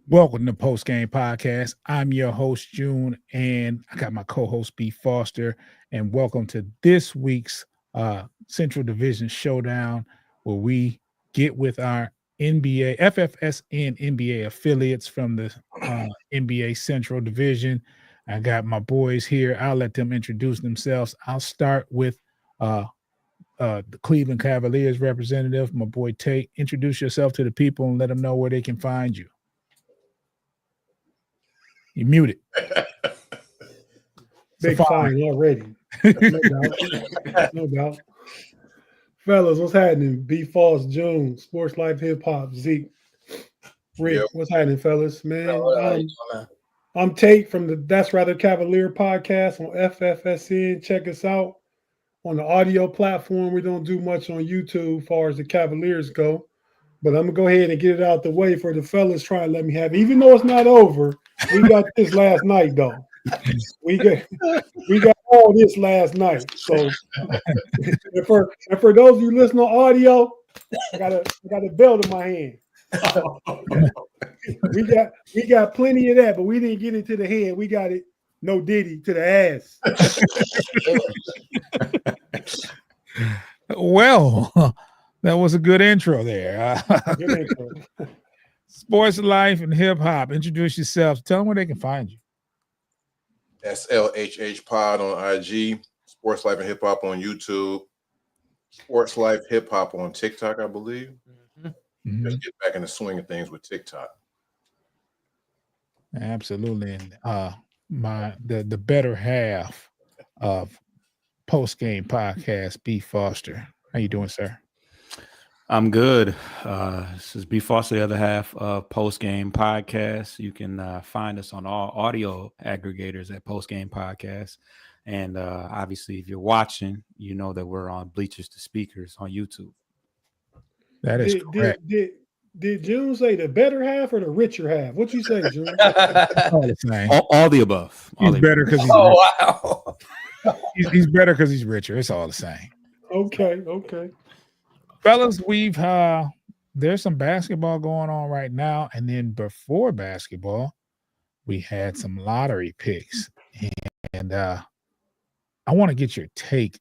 Welcome to Post Game Podcast. I'm your host, June, and I got my co-host, B. Foster, and welcome to this week's Central Division Showdown, where we get with our NBA, FFSN NBA affiliates from the NBA Central Division. I got my boys here. I'll let them introduce themselves. I'll start with the Cleveland Cavaliers representative, my boy Tate. Introduce yourself to the people and let them know where they can find you. You muted. Big fine already. No doubt. Fellas, what's happening? B Falls, June, Sports Life, Hip Hop, Zeke, Rick. Yep. What's happening, fellas? Man, I'm Tate from the That's Rather Cavalier podcast on FFSN. Check us out on the audio platform. We don't do much on YouTube as far as the Cavaliers go, but I'm gonna go ahead and get it out the way for the fellas trying to let me have it. Even though it's not over, we got this last night though. We got all this last night. So and for those of you listening on audio, I got a belt in my hand. we got plenty of that, but we didn't get it to the head. We got it no diddy to the ass. Well, that was a good intro there. Good intro. Sports Life and Hip Hop. Introduce yourself. Tell them where they can find you. SLHH Pod on IG. Sports Life and Hip Hop on YouTube. Sports Life Hip Hop on TikTok, I believe. Mm-hmm. Just get back in the swing of things with TikTok. Absolutely. And the better half of Post Game Podcast, B. Foster. How you doing, sir? I'm good. This is B. Foster, the other half of Post Game Podcast. You can find us on all audio aggregators at Post Game Podcast. And obviously, if you're watching, you know that we're on Bleachers to Speakers on YouTube. That is correct. Did June say the better half or the richer half? What you say, June? all the above. He's better because he's rich. Wow. He's better because he's richer. It's all the same. Okay. Fellas, we've there's some basketball going on right now, and then before basketball, we had some lottery picks, and I want to get your take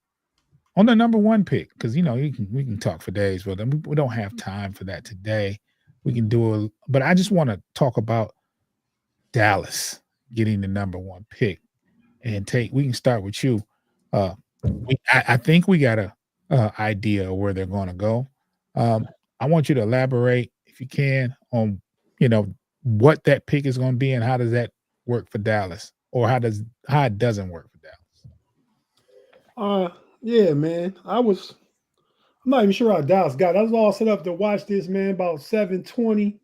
on the number one pick because we can talk for days, but we don't have time for that today. We can do but I just want to talk about Dallas getting the number one pick, and we can start with you. I think we got a idea of where they're going to go. I want you to elaborate, if you can, on what that pick is going to be and how does that work for Dallas, or how it doesn't work for Dallas. Yeah, man. I'm not even sure how Dallas got it. I was all set up to watch this, man, about 7:20.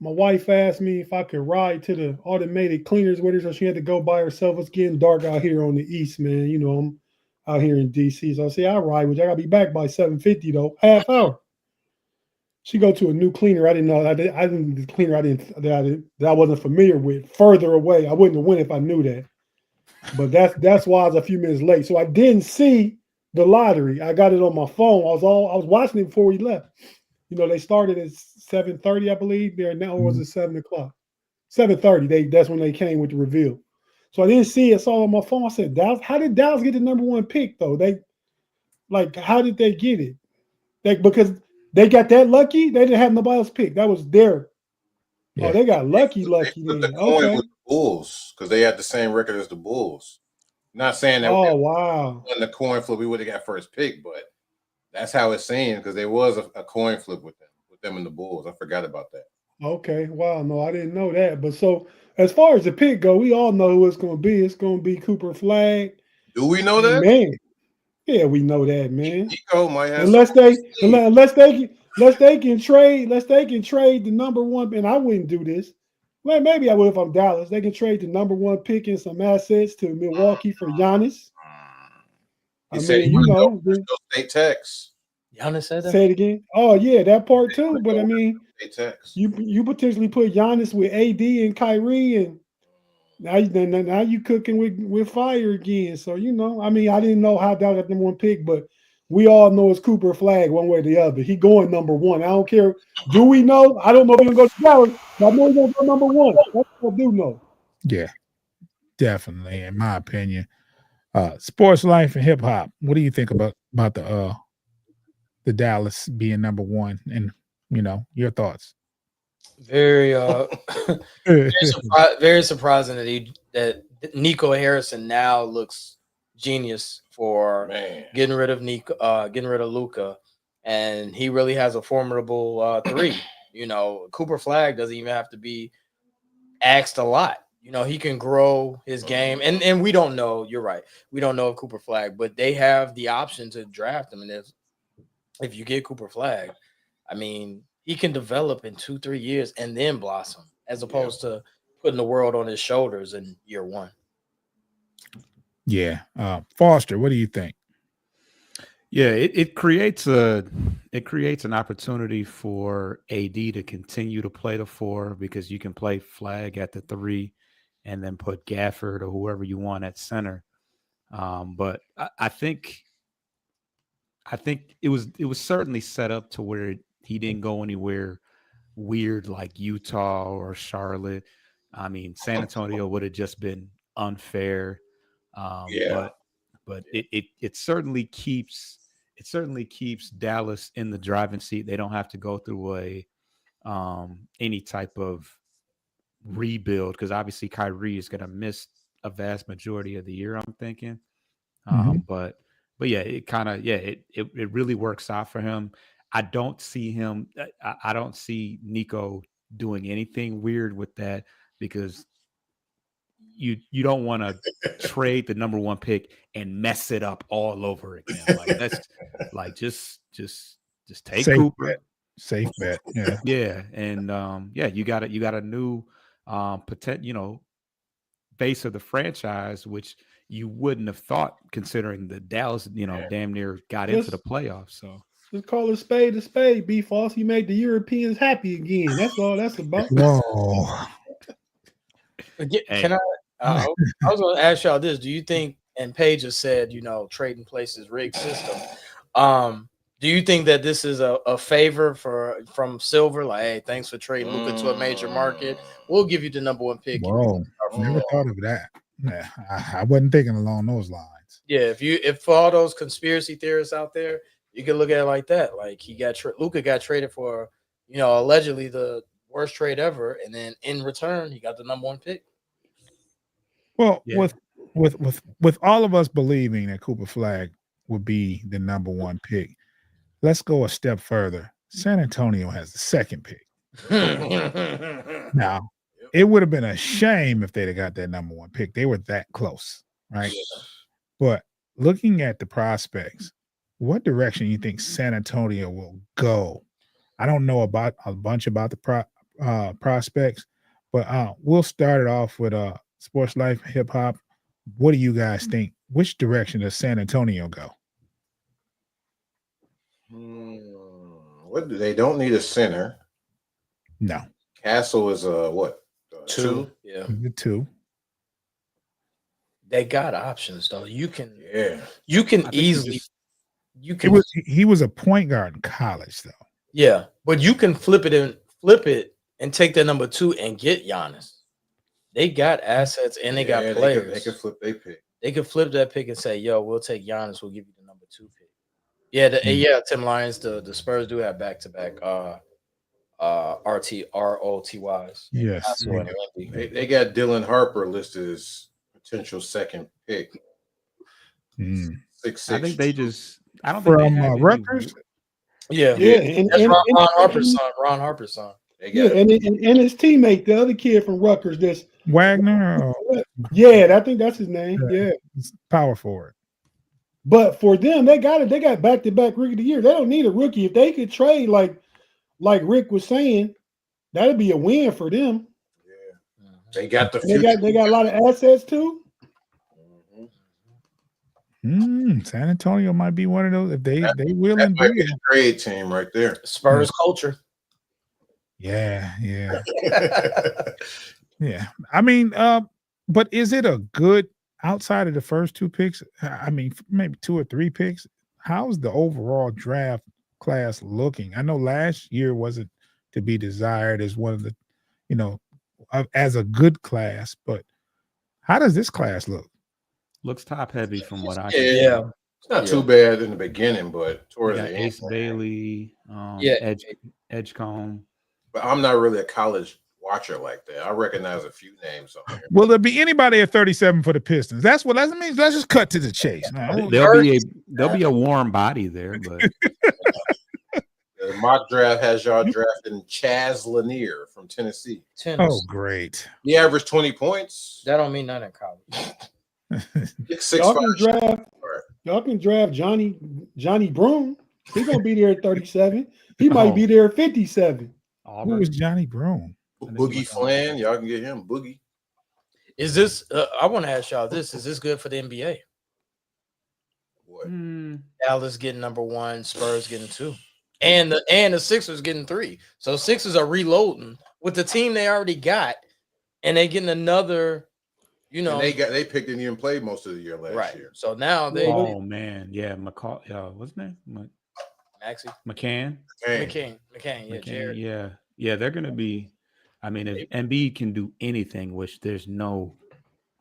My wife asked me if I could ride to the automated cleaners with her, so she had to go by herself. It's getting dark out here on the east, man. I'm out here in DC. So I say, I'll ride with you. I gotta be back by 7:50 though, half hour. She go to a new cleaner. I didn't know. The cleaner that I wasn't familiar with, further away. I wouldn't have went if I knew that. But that's why I was a few minutes late. So I didn't see the lottery. I got it on my phone. I was watching it before we left. They started at 7:30, I believe. There now, or was it 7 o'clock? 7:30. That's when they came with the reveal. So I didn't see it. I saw it on my phone. I said, Dallas, how did Dallas get the number one pick, though? How did they get it? Because they got that lucky? They didn't have nobody else pick. That was their. Yeah. Oh, they got lucky then. The coin with the Bulls, because they had the same record as the Bulls. Not saying that wow. On the coin flip, we would have got first pick, but that's how it seemed, because there was a coin flip with them and the Bulls. I forgot about that. Okay. Wow. No, I didn't know that. But so as far as the pick go, we all know who it's going to be. It's going to be Cooper Flag. Do we know that? Man. Yeah, we know that, man. Nico might have unless Let's they can trade the number one, and I wouldn't do this. Well, maybe I would if I'm Dallas. They can trade the number one pick and some assets to Milwaukee for Giannis. He I said mean, he was no state tax. Giannis said that. Say it again. Oh yeah, that part too. But I mean, State tax. you potentially put Giannis with AD and Kyrie, and now you cooking with fire again. So I mean, I didn't know how that got number one pick, but we all know it's Cooper Flag one way or the other. He going number one. I don't care. Do we know? I don't know if he's gonna go to Dallas, but I know he's gonna go number one. That's what I do know. Yeah, definitely. In my opinion, sports life and hip hop. What do you think about the Dallas being number one? And your thoughts. Very very surprising that Nico Harrison now looks genius for getting rid of Luka, and he really has a formidable three. Cooper Flag doesn't even have to be asked a lot. He can grow his game, and we don't know. You're right. We don't know if Cooper Flag, but they have the option to draft him, and if you get Cooper Flag, I mean, he can develop in 2-3 years and then blossom, as opposed to putting the world on his shoulders in year one. Yeah. Foster, what do you think? Yeah, it creates an opportunity for AD to continue to play the 4, because you can play Flag at the 3 and then put Gafford or whoever you want at center. But I think it was certainly set up to where he didn't go anywhere weird like Utah or Charlotte. I mean, San Antonio would have just been unfair. But it certainly keeps Dallas in the driving seat. They don't have to go through any type of rebuild, because obviously Kyrie is going to miss a vast majority of the year, I'm thinking. But yeah, it really works out for him. I don't see Nico doing anything weird with that, because you don't want to trade the number one pick and mess it up all over again. Like that's like just take Safe Cooper. Bet. Safe bet. Yeah. Yeah, and you got a new base of the franchise, which you wouldn't have thought, considering the Dallas, damn near got into the playoffs. So just call a spade, B. Foss. You made the Europeans happy again. That's all that's about. Whoa. Can I was going to ask y'all this. Do you think, and Paige has said, trading places rigged system. Do you think that this is a favor from Silver? Like, hey, thanks for trading Luka to a major market. We'll give you the number one pick. Whoa. Never thought of that. Yeah, I wasn't thinking along those lines. Yeah, if for all those conspiracy theorists out there, you can look at it like that. Like Luka got traded for, allegedly the worst trade ever, and then in return he got the number one pick. Well, with all of us believing that Cooper Flag would be the number one pick, let's go a step further. San Antonio has the second pick. Now, it would have been a shame if they'd have got that number one pick. They were that close, right? But looking at the prospects, what direction you think San Antonio will go? I don't know about a bunch about the prospects, but we'll start it off with Sports Life Hip Hop. What do you guys think? Which direction does San Antonio go? What do they don't need a center? No. Castle is what? 2. Yeah. The 2. They got options though. You can easily he was a point guard in college though. Yeah, but you can flip it and take that number 2 and get Giannis. They got assets and they got players. They can flip their pick. They could flip that pick and say, "Yo, we'll take Giannis. We'll give you the number 2 pick." Yeah, Tim Lyons. The Spurs do have back-to-back ROTYs. Yes, they got Dylan Harper listed as potential second pick. 6'6". I think they just. I don't from think they have Rutgers. Yeah. And Ron Harper's son. Ron Harper's son. And his teammate, the other kid from Rutgers, this Wagner. I think that's his name. Yeah, power forward. But for them, they got back-to-back rookie of the year. They don't need a rookie. If they could trade like like Rick was saying, that'd be a win for them. Yeah. They got the And future. they got a lot of assets too. San Antonio might be one of those if they will That and might be do. a trade team right there. Spurs culture. Yeah. Yeah. I mean, but is it a good outside of the first two picks? I mean, maybe 2 or 3 picks. How's the overall draft class looking? I know last year wasn't to be desired as one of the, as a good class, but how does this class look? Looks top heavy from what I can see. Yeah. It's not too bad in the beginning, but You towards got the Ace end. Bailey, Yeah. Edgecombe. But I'm not really a college watcher like that. I recognize a few names on here. Will there be anybody at 37 for the Pistons? That's what that means. Let's just cut to the chase. No, There'll be a warm body there, but The mock draft has y'all drafting Chaz Lanier from Tennessee. oh, great. He averaged 20 points. That don't mean nothing in college. 6'5". Y'all can draft Johnny Broom. He's gonna be there at 37. He might be there at 57. Who is Johnny Broom? Boogie Flan. Y'all can get him. Boogie. Is this? I want to ask y'all this. Is this good for the NBA? What? Dallas getting number 1, Spurs getting 2, and the Sixers getting 3. So Sixers are reloading with the team they already got, and they getting another. And they didn't even play most of the year last year. So now they. Oh man, yeah, what's his name? Maxey. McCann. McCann. Yeah, Yeah, they're gonna be. I mean, if Embiid can do anything, which there's no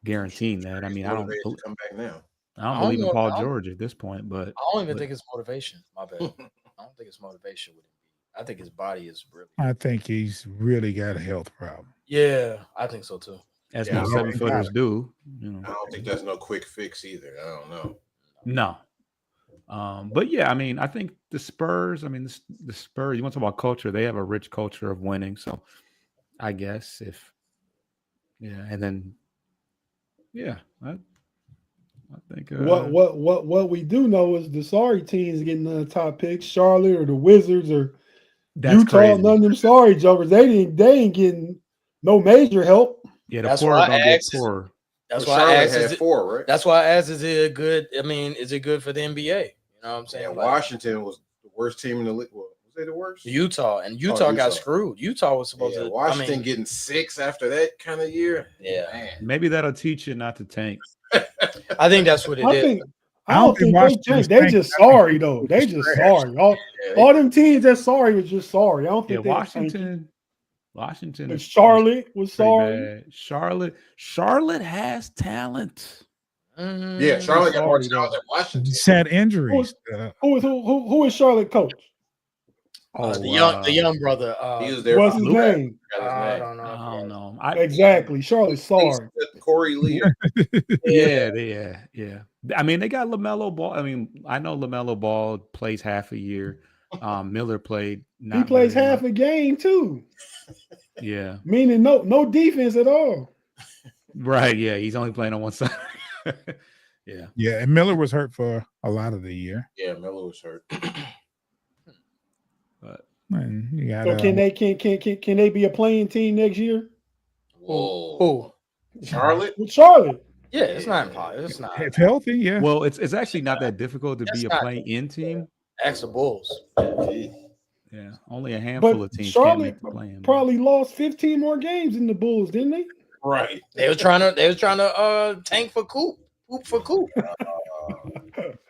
guaranteeing that. I mean, I don't come back now. I don't believe in Paul George at this point, but I don't even think it's motivation. My bad. I don't think it's motivation with Embiid. I think his body is really. I think he's really got a health problem. Yeah, I think so too. As most 7-footers do, I don't think that's no quick fix either. I don't know. No. But yeah, I mean, I think the Spurs. I mean, the Spurs. You want to talk about culture? They have a rich culture of winning. So, I guess and then, I think what we do know is the sorry teams getting the top picks, Charlotte or the Wizards or Utah. crazy. None of them sorry jokers. They ain't getting no major help. Yeah, the poor are gonna get poorer. That's why I asked. Had 4, right? That's why I asked. Is it good? I mean, is it good for the NBA? You know what I'm saying? Yeah, Washington was the worst team in the league. Was they the worst? Utah got screwed. Utah was supposed to. Washington getting 6 after that kind of year. Yeah, man. Maybe that'll teach you not to tank. I think that's what it is. I don't think they just sorry though. They just sorry. All them teams that sorry was just sorry. I don't think Washington. But Charlotte was sorry. Bad. Charlotte has talent. Yeah, Charlotte got more talent than Washington. He's had injuries. Who is Charlotte coach? The young brother. He was there. What's his name? I don't know. Exactly. Charlotte's sorry. Corey Lee. Yeah. I mean, they got LaMelo Ball. I mean, I know LaMelo Ball plays half a year. Miller played. He plays half a game too. Yeah. Meaning no defense at all. Right. Yeah. He's only playing on one side. Yeah. Yeah. And Miller was hurt for a lot of the year. Yeah, Miller was hurt. But you got, so can they be a playing team next year? Whoa. Charlotte? Charlotte. Yeah, it's not impossible. It's not. If healthy, yeah. Well, it's actually not that difficult to be a play-in team. Ask the Bulls. Yeah, only a handful of teams Charlotte can make the play-in. Probably lost 15 more games than the Bulls, didn't they? Right. They were trying to tank for Coop for Coop.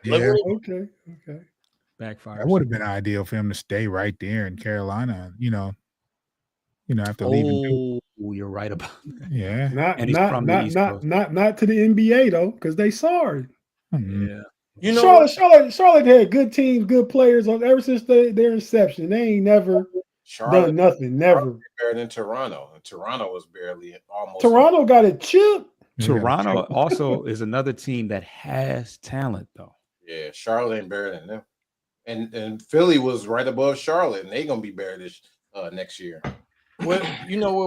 Yeah. Okay. Backfire. That would have been ideal for him to stay right there in Carolina. After leaving. Oh, you're right about that. Yeah. Not to the NBA though, because they sorry. Mm-hmm. Yeah. Charlotte had good teams, good players ever since their inception. They ain't never done nothing. Never. Better than Toronto. And Toronto was barely almost. Toronto got a chip. Toronto also is another team that has talent, though. Yeah, Charlotte ain't better than them. And Philly was right above Charlotte, and they're gonna be better this next year. Well,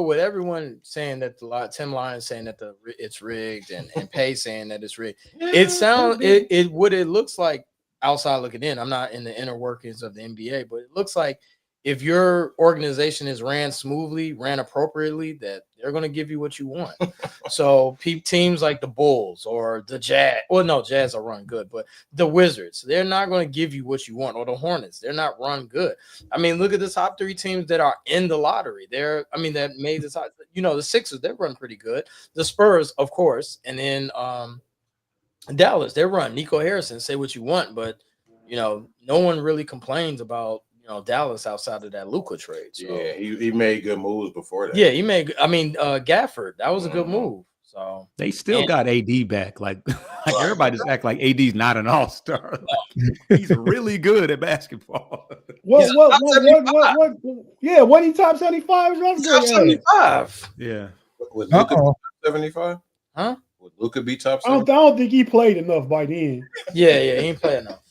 with everyone saying that Tim Lyons saying that it's rigged and Pay saying that it's rigged. It sounds what it looks like outside looking in. I'm not in the inner workings of the NBA, but it looks like if your organization is ran smoothly, ran appropriately, that they're going to give you what you want. So teams like the Bulls or the Jazz, well, no, Jazz are run good, but the Wizards, they're not going to give you what you want, or the Hornets, they're not run good. I mean, look at the top 3 teams that are in the lottery. That made the top, the Sixers, they run pretty good. The Spurs, of course, and then Dallas, they run Nico Harrison, say what you want, but no one really complains about Dallas outside of that Luka trade. So. Yeah, he made good moves before that. Yeah, he made. I mean, Gafford, that was a good move. So they still got AD back. Like everybody just act like AD's not an all-star. Like, he's really good at basketball. What? Yeah, what he top 75? That's top 75. Yeah. Would Luka be top 75? Huh? Would Luka be top 75? I don't think he played enough by then. Yeah, he ain't playing enough.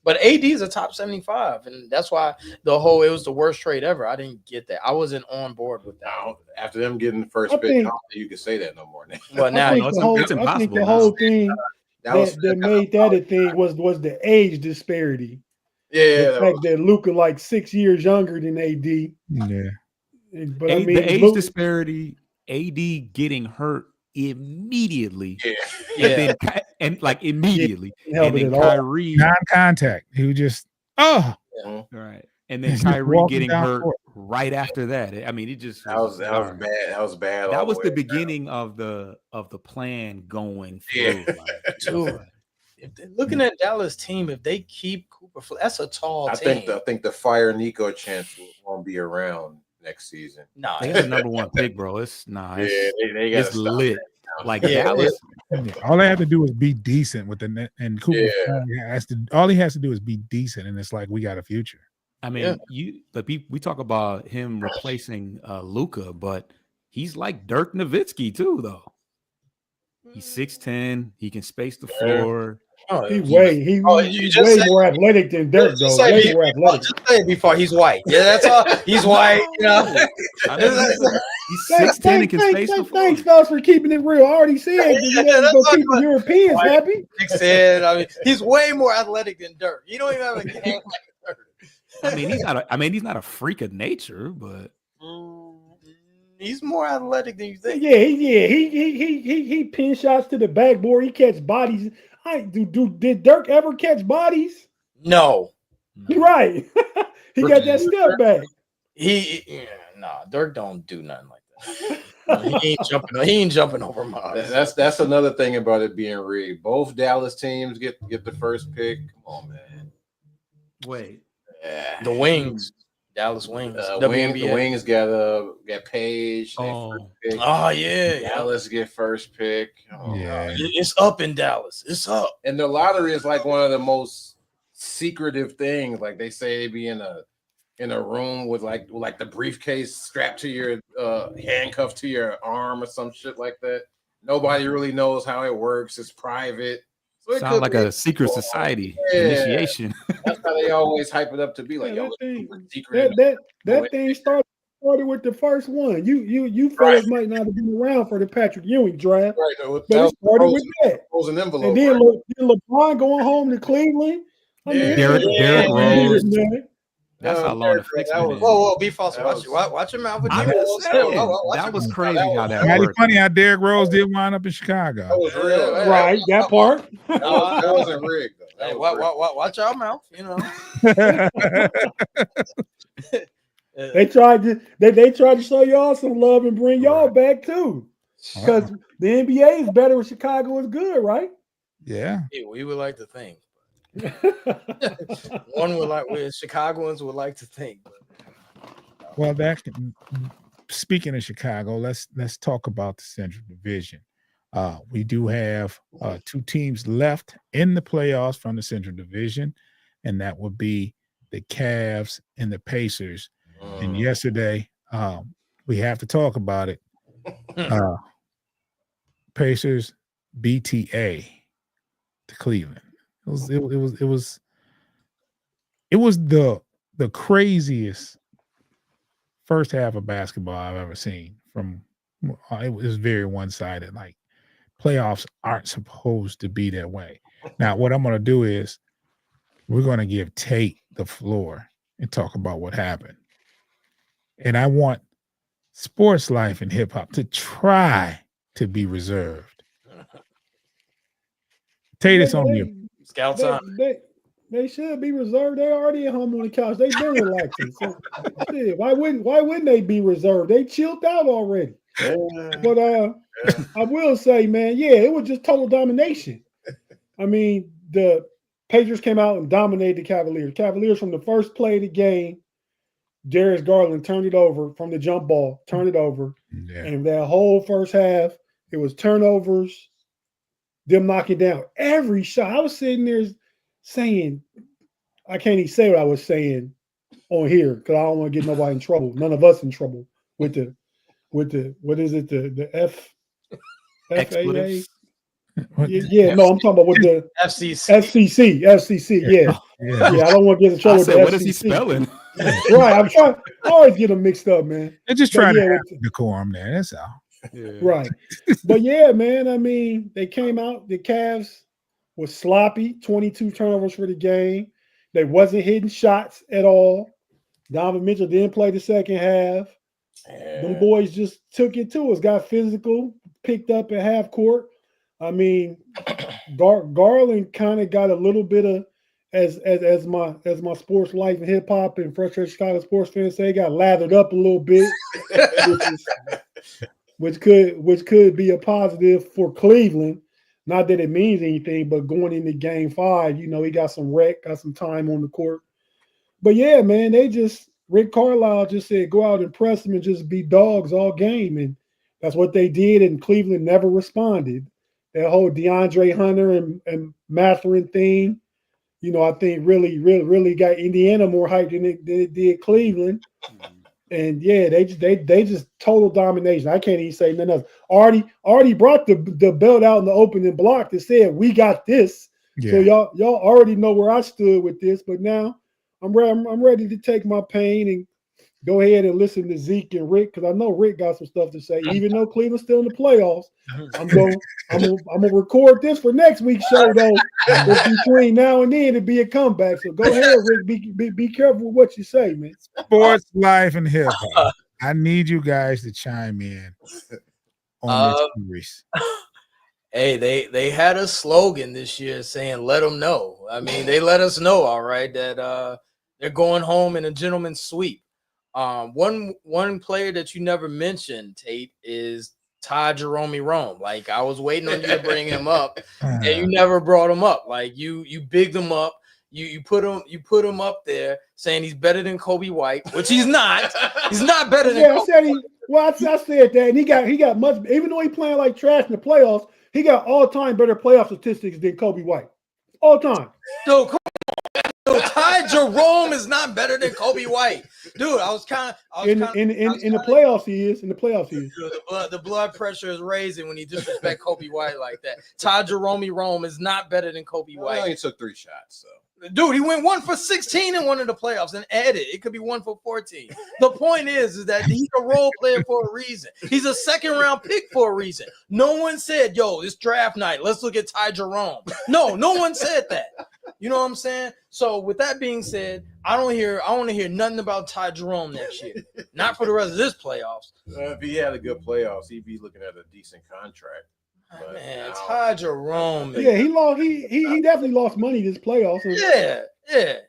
But AD is a top 75, and that's why it was the worst trade ever. I didn't get that. I wasn't on board with that. Now, after them getting the first pick, I don't think you can say that no more. Well, now I think the whole thing that made that a thing was the age disparity. Yeah, the fact that Luka like 6 years younger than AD. Yeah, but the age disparity, AD getting hurt immediately, and immediately, and then Kyrie non-contact. He was just right, and then Kyrie getting hurt right after that. I mean, it just that was bad. That was bad. That was the beginning of the plan going through. Looking at Dallas team, if they keep Cooper, that's a tall team. I think the fire Nico chance won't be around next season. No, they got the number 1 pick, bro. It's it's lit. Dallas. All they have to do is be decent with the net, and Cooper all he has to do is be decent, and it's like we got a future. I mean, we talk about him replacing Luka, but he's like Dirk Nowitzki too, though. He's 6'10", he can space the floor. He's way more athletic than Dirk, though. Way more athletic. Just say before he's white. Yeah, that's all. He's white, He's 6'10" and can space the floor. Thanks, fellas, for keeping it real. I already said go keep the Europeans happy. Said, he's way more athletic than Dirk. You don't even have a game like Dirk. He's not a freak of nature, but he's more athletic than you think. Yeah. He pin shots to the backboard. He catch bodies. Did Dirk ever catch bodies? No. You're right. He got that step back. Dirk don't do nothing like that. He ain't jumping over miles. That's another thing about it being rigged. Both Dallas teams get the first pick. Come on, man. Wait. The Wings. Dallas Wings. The Wings got Page. Yeah. Dallas get first pick. It's up in Dallas. It's up. And the lottery is like one of the most secretive things. Like they say they be in a room with like the briefcase strapped to your handcuffed to your arm or some shit like that. Nobody really knows how it works. It's private. So sounds like a secret society initiation. That's how they always hype it up to be like, that thing started with the first one. You fellas might not have been around for the Patrick Ewing draft, right? But it started with that. An envelope, and then LeBron going home to Cleveland. Derrick Rose. That's how long the fix was. Whoa, be false. Watch your mouth. That was crazy how that worked. It's funny how Derrick Rose did wind up in Chicago. That was real. Right, that part. That wasn't rigged. Hey, watch your mouth, They tried to show y'all some love and bring y'all back too. Because the NBA is better when Chicago is good, right? Yeah. We would like to think. Chicagoans would like to think. Well, speaking of Chicago, let's talk about the Central Division. We do have 2 teams left in the playoffs from the Central Division, and that would be the Cavs and the Pacers. And yesterday, we have to talk about it. Pacers BTA to Cleveland. It was the craziest first half of basketball I've ever seen. It was very one-sided. Like, playoffs aren't supposed to be that way. Now, what I'm going to do is we're going to give Tate the floor, and talk about what happened. And I want sports life and hip hop to try to be reserved. Tate, it's on you. Scouts on. They should be reserved. They're already at home on the couch. They've been relaxing. So shit, why wouldn't they be reserved? They chilled out already. But I will say, man, yeah, it was just total domination. I mean, the Patriots came out and dominated the Cavaliers. Cavaliers from the first play of the game, Darius Garland turned it over from the jump ball, turned it over. Yeah. And that whole first half, it was turnovers, them knocking down every shot. I was sitting there saying, I can't even say what I was saying on here because I don't want to get nobody in trouble. None of us in trouble with the what is it, the FAA? Yeah, no, I'm talking about with the FCC, yeah. I don't want to get in trouble with the FCC. What is he spelling? Right, I always get them mixed up, man. They're just trying to have decorum there, that's all. Yeah. Right. But yeah, man, I mean, they came out, the Cavs was sloppy, 22 turnovers for the game. They wasn't hitting shots at all. Donovan Mitchell didn't play the second half. Them boys just took it to us, got physical, picked up at half court. I mean, Garland kind of got a little bit of, as my sports life and hip hop and frustrated Chicago sports fans say, got lathered up a little bit, which could be a positive for Cleveland. Not that it means anything, but going into Game 5, you know, he got some rec, got some time on the court. But yeah, man, Rick Carlisle just said go out and press them and just be dogs all game, and that's what they did. And Cleveland never responded. That whole DeAndre Hunter and Mathurin thing, you know, I think really got Indiana more hyped than it did Cleveland. And yeah, they just total domination. I can't even say nothing else. Already brought the belt out in the opening block that said we got this. Yeah. So y'all already know where I stood with this. But now I'm ready to take my pain and go ahead and listen to Zeke and Rick, because I know Rick got some stuff to say. Even though Cleveland's still in the playoffs, I'm gonna record this for next week's show though. Between now and then, it'd be a comeback. So go ahead, Rick. Be careful with what you say, man. Sports life and hip hop. I need you guys to chime in on this series. Hey, they had a slogan this year saying "Let them know." I mean, they let us know, all right, that they're going home in a gentleman's sweep. One player that you never mentioned, Tate, is Ty Jerome Rome. Like, I was waiting on you to bring him up, and you never brought him up. Like, you bigged him up. You put him up there saying he's better than Kobe White, which he's not. He's not better than Kobe. I said that, and he got much. Even though he playing like trash in the playoffs, he got all-time better playoff statistics than Kobe White. All time. So come on. So Ty Jerome is not better than Kobe White, dude. In the playoffs he is. In the playoffs he is. Dude, the blood pressure is raising when he disrespect Kobe White like that. Ty Jerome Rome is not better than Kobe White. He only took 3 shots, so. Dude, he went 1 for 16 in one of the playoffs and added. It could be 1 for 14. The point is that he's a role player for a reason. He's a second-round pick for a reason. No one said, yo, it's draft night. Let's look at Ty Jerome. No one said that. You know what I'm saying? So with that being said, I want to hear nothing about Ty Jerome next year. Not for the rest of this playoffs. If he had a good playoffs, he'd be looking at a decent contract. But man, Ty Jerome. Yeah, he lost. He definitely lost money this playoffs. Yeah,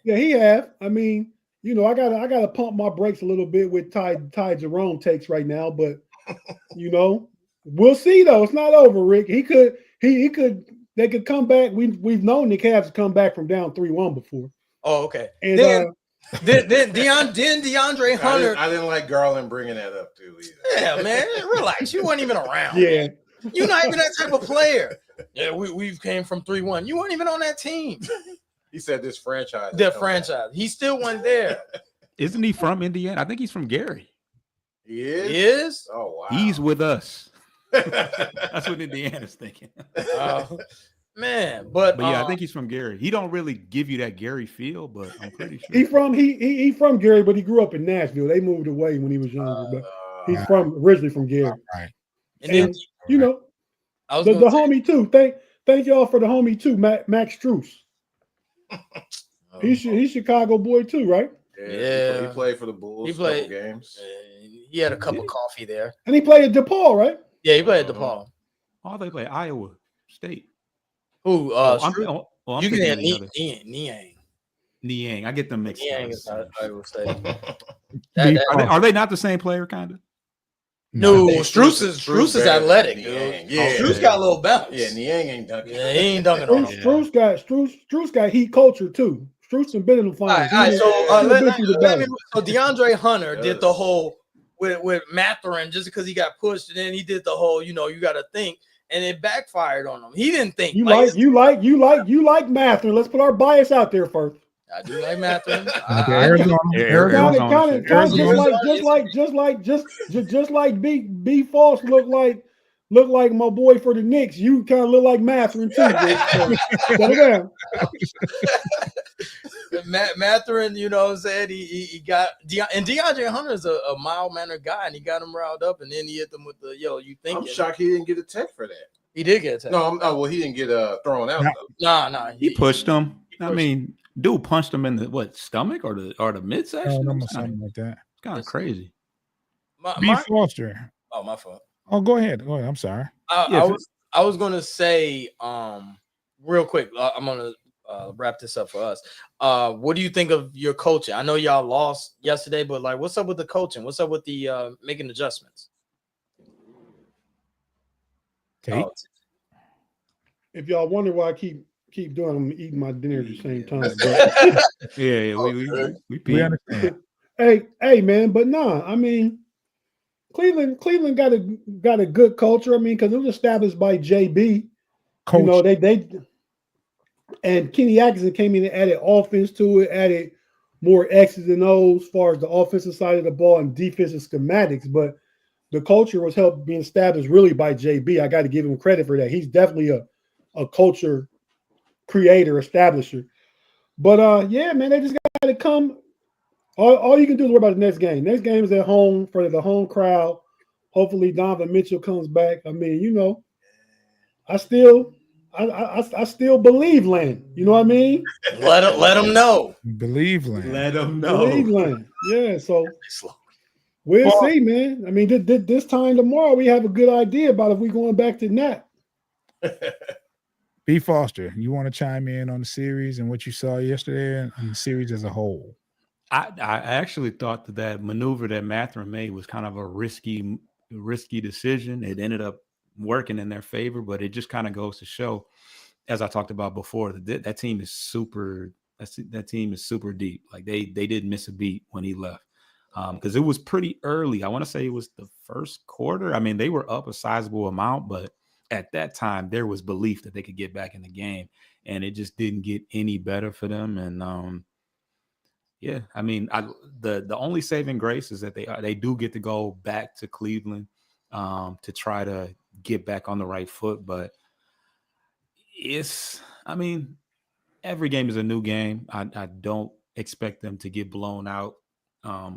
he have. I mean, you know, I gotta pump my brakes a little bit with Ty Jerome takes right now, but you know, we'll see though. It's not over, Rick. He could. They could come back. We've known the Cavs come back from down 3-1 before. Oh, okay. And then DeAndre Hunter. I didn't like Garland bringing that up too either. Yeah, man, relax. You weren't even around. Yeah. Man. You're not even that type of player. Yeah, we came from 3-1. You weren't even on that team. He said this franchise. The franchise. He still wasn't there. Isn't he from Indiana? I think he's from Gary. He is? He is? Oh, wow. He's with us. That's what Indiana's thinking. Man, but yeah, I think he's from Gary. He don't really give you that Gary feel, but I'm pretty sure. He from Gary, but he grew up in Nashville. They moved away when he was younger, but he's originally from Gary. Right. And then, you know, the homie too. Thank y'all for the homie too, Max Strus. He's Chicago boy too, right? Yeah. He played for the Bulls. He played couple games. He had a cup of coffee there. And he played at DePaul, right? Yeah, he played at DePaul. Oh, they play Iowa State. Who? I'm you thinking of get the other. Niang. Niang. I get them mixed Niang up. is not Iowa State. Be Are they not the same player, kind of? No, think Strus Strus is better athletic, than dude. Niang. Yeah. Strus got a little bounce. Yeah, Niang ain't dunking. Yeah, he ain't dunking on him. Strus got heat culture too. Strus has been in the finals. All right, so DeAndre Hunter Yes. did the whole with Mathurin just because he got pushed, and then he did the whole, you got to think, and it backfired on him. He didn't think. You like Mathurin. Let's put our bias out there first. I do like Mathurin. Arizona. Just like B False look like my boy for the Knicks. You kind of look like Mathurin too. So, shut it down. Mathurin, you know what I'm saying? He got and DeAndre Hunter is a mild-mannered guy, and he got him riled up, and then he hit them with the you think. I'm shocked he didn't get a tech for that. He did get a tech. No, he didn't get thrown out though. Nah. He pushed him. I mean, dude punched him in the stomach or the midsection. Something like that. It's kind of crazy. B. Foster. Oh, my fault. Oh, go ahead. I'm sorry. I was gonna say real quick. I'm gonna wrap this up for us. What do you think of your coaching? I know y'all lost yesterday, but like, what's up with the coaching? What's up with the making adjustments? Tate? If y'all wonder why I keep doing, I'm eating my dinner at the same time. But, we understand. hey, man, but nah, I mean, Cleveland got a good culture. I mean, because it was established by JB. Coach. You know, they and Kenny Atkinson came in and added offense to it, added more X's and O's as far as the offensive side of the ball and defensive schematics. But the culture was helped being established really by JB. I got to give him credit for that. He's definitely a culture creator, establisher. But yeah, man, they just got to come. All you can do is worry about the next game. Next game is at home for the home crowd. Hopefully Donovan Mitchell comes back. I mean, I still believe Land. You know what I mean? Let them know. Believe Land. Let them know. Believe Land. Yeah, so we'll see, man. I mean, this time tomorrow we have a good idea about if we're going back to Nat. B. Foster, you want to chime in on the series and what you saw yesterday and the series as a whole? I actually thought that maneuver that Mathurin made was kind of a risky decision. It ended up working in their favor, but it just kind of goes to show, as I talked about before, that team is super. That team is super deep. Like they didn't miss a beat when he left, because it was pretty early. I want to say it was the first quarter. I mean, they were up a sizable amount, but at that time there was belief that they could get back in the game, and it just didn't get any better for them. And yeah, I mean, the only saving grace is that they do get to go back to Cleveland to try to get back on the right foot. But I mean, every game is a new game. I don't expect them to get blown out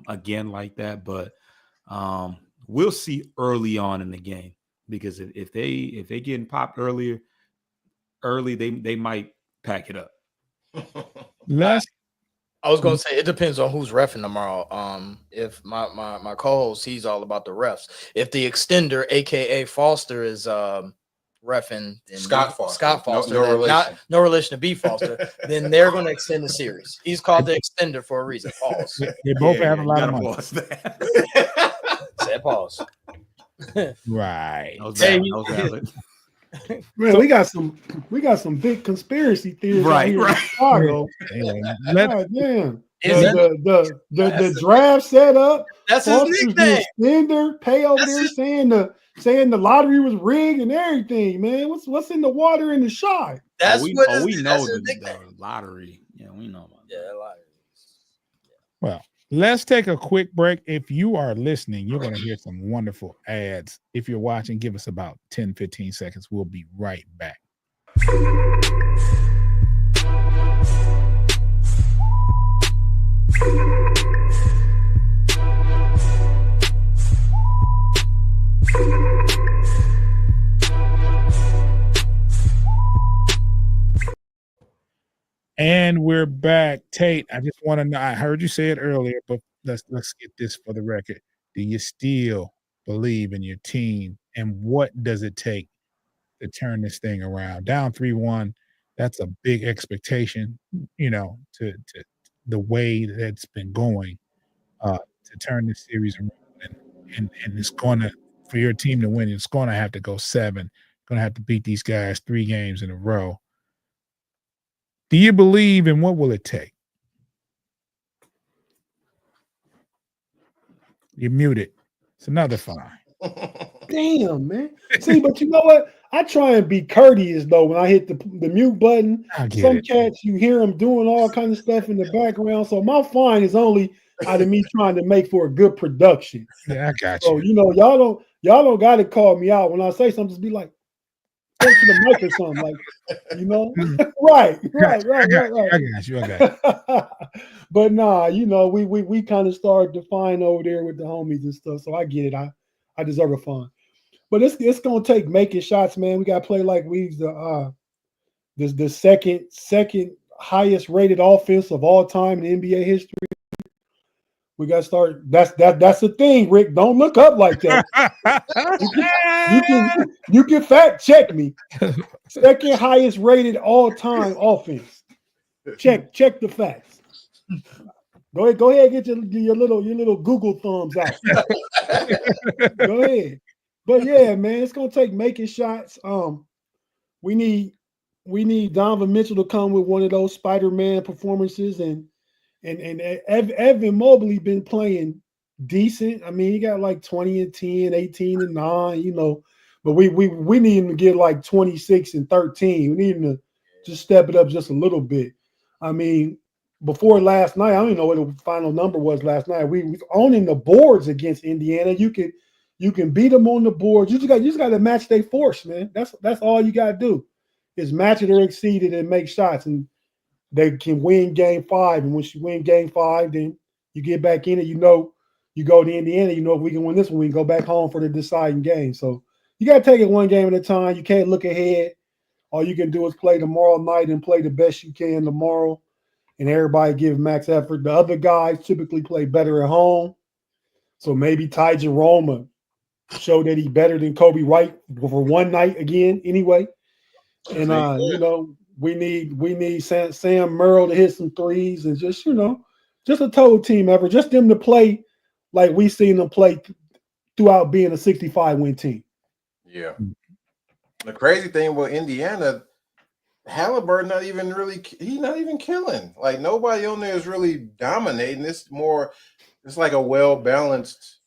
again like that. But we'll see early on in the game, because if they getting popped early, they might pack it up. I was gonna say it depends on who's reffing tomorrow. If my co-host, he's all about the refs. If the extender, aka Foster, is reffing Scott Foster, no relation to B Foster, then they're gonna extend the series. He's called the extender for a reason. Pause. They both have a lot of money. Said pause. Right. Man, we got some big conspiracy theories. Right. Chicago. God damn. The draft set up. That's his nickname. Extender, pay over there saying the lottery was rigged and everything. Man, what's in the water in the Shy? We know the lottery. Yeah, we know about that. Yeah, lottery. Well, let's take a quick break. If you are listening, you're going to hear some wonderful ads. If you're watching, give us about 10, 15 seconds. We'll be right back. And we're back. Tate, I just want to know, I heard you say it earlier, but let's get this for the record. Do you still believe in your team? And what does it take to turn this thing around? Down 3-1, that's a big expectation, to the way that's been going, to turn this series around. And it's gonna, for your team to win, it's gonna have to go 7. Gonna have to beat these guys 3 games in a row. Do you believe, and what will it take? You're muted. It's another 5. Damn, man. See, but you know what? I try and be courteous though when I hit the mute button. Some cats, you hear them doing all kinds of stuff in the background. So my fine is only out of me trying to make for a good production. Yeah, I got so, you. y'all don't got to call me out when I say something. Just be like, go to the mic or something, like, right. I got you. But nah, we kind of started to find over there with the homies and stuff. So I get it. I deserve a fine. But it's gonna take making shots, man. We gotta play like we's the second highest rated offense of all time in NBA history. We gotta start. That's the thing, Rick. Don't look up like that. you can fact check me. Second highest rated all time offense. Check the facts. Go ahead, get your little Google thumbs out. Go ahead. But yeah, man, it's gonna take making shots. We need Donovan Mitchell to come with one of those Spider-Man performances, and Evan Mobley been playing decent. I mean, he got like 20 and 10, 18 and 9, but we need him to get like 26 and 13. We need him to just step it up just a little bit. I mean, before last night, I don't even know what the final number was last night. We was owning the boards against Indiana. You can beat them on the board. You just got to match their force, man. That's all you got to do is match it or exceed it and make shots, and they can win game 5. And once you win game 5, then you get back in it. You go to Indiana. If we can win this one, we can go back home for the deciding game. So you got to take it one game at a time. You can't look ahead. All you can do is play tomorrow night and play the best you can tomorrow, and everybody give max effort. The other guys typically play better at home. So maybe Ty Jerome show that he's better than Kobe Wright for one night again anyway. And we need Sam Merrill to hit some threes, and just a total team effort. Just them to play like we seen them play throughout being a 65-win team. Yeah. The crazy thing with Indiana, Halliburton not even killing. Like nobody on there is really dominating. It's like a well-balanced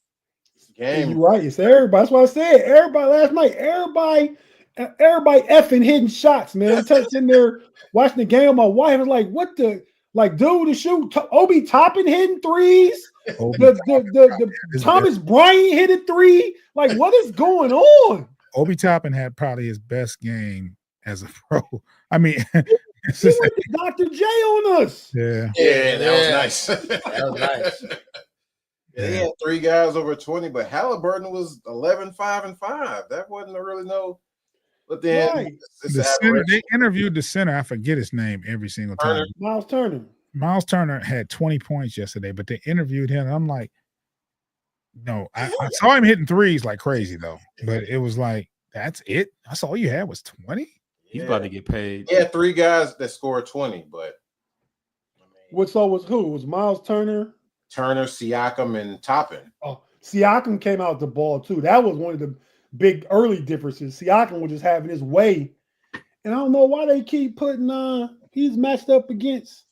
game. You're right. It's everybody. That's what I said. Everybody last night. Everybody effing hitting shots, man. I'm sitting there watching the game. My wife was like, "What the dude to shoot? Obi Toppin hitting threes. The Thomas Bryant hit a 3. Like, what is going on?" Obi Toppin had probably his best game as a pro. I mean, he went to Dr. J on us. Yeah, that was nice. That was nice. They had 3 guys over 20, but Halliburton was 11, 5, and 5. That wasn't really no. But then they interviewed the center. I forget his name every single time. Miles Turner. Miles Turner had 20 points yesterday, but they interviewed him. And I'm like, no, I saw him hitting threes like crazy though. But it was like, that's it. That's all you had was 20. He's about to get paid. He had 3 guys that scored 20, but was who? It was Miles Turner, Siakam, and Toppin. Oh, Siakam came out the ball too. That was one of the big early differences. Siakam was just having his way, and I don't know why they keep putting. He's matched up against.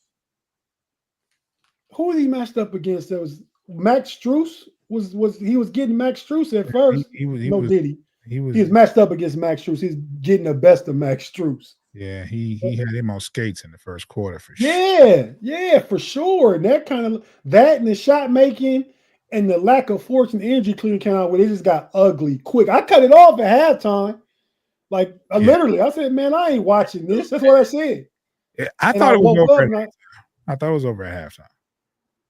Who was he matched up against? That was Max Strus. He was getting Max Strus at first? He was matched up against Max Strus. He's getting the best of Max Strus. Yeah, he had him on skates in the first quarter for sure. Yeah, for sure. And that and the shot making and the lack of force and energy Cleveland came out with, it just got ugly quick. I cut it off at halftime. Like literally, I said, "Man, I ain't watching this." That's what I said. Yeah, I thought it was over. I thought it was over at halftime.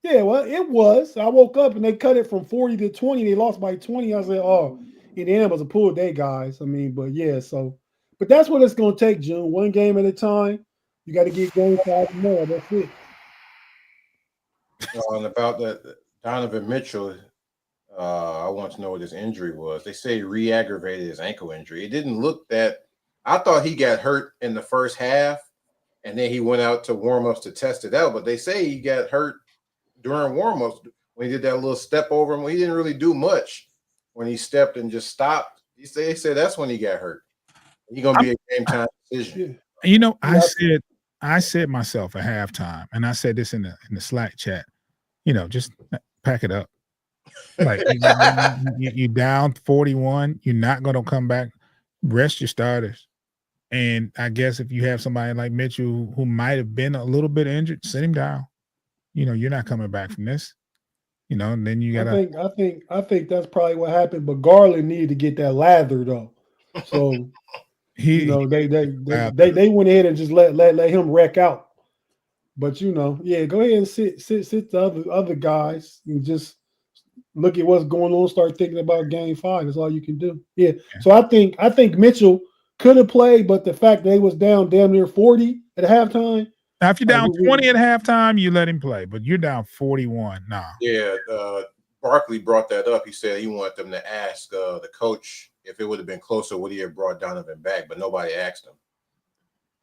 Yeah, well, it was. I woke up and they cut it from 40 to 20. They lost by 20. I said, "Oh, Indiana was a pull day, guys." I mean, but yeah, but that's what it's going to take, June. One game at a time. You got to get game 5 tomorrow. That's it. And about that Donovan Mitchell, I want to know what his injury was. They say he re-aggravated his ankle injury. It didn't look that. I thought he got hurt in the first half, and then he went out to warm-ups to test it out. But they say he got hurt during warm-ups when he did that little step over him. He didn't really do much when he stepped and just stopped. They said that's when he got hurt. He's gonna be a game time decision. You know, I said myself at halftime, and I said this in the Slack chat. You know, just pack it up. Like you down 41, you're not gonna come back. Rest your starters. And I guess if you have somebody like Mitchell who might have been a little bit injured, sit him down. You know, you're not coming back from this. You know, and then you gotta. I think that's probably what happened. But Garland needed to get that lather though. So they went ahead and just let him wreck out. But you know, yeah, go ahead and sit the other guys and just look at what's going on. Start thinking about game 5. That's all you can do. Yeah. So I think Mitchell could have played, but the fact that they was down damn near 40 at halftime. Now, if you're down 20 at halftime, you let him play, but you're down 41 now. Yeah, Barkley brought that up. He said he wanted them to ask the coach if it would have been closer, would he have brought Donovan back? But nobody asked him.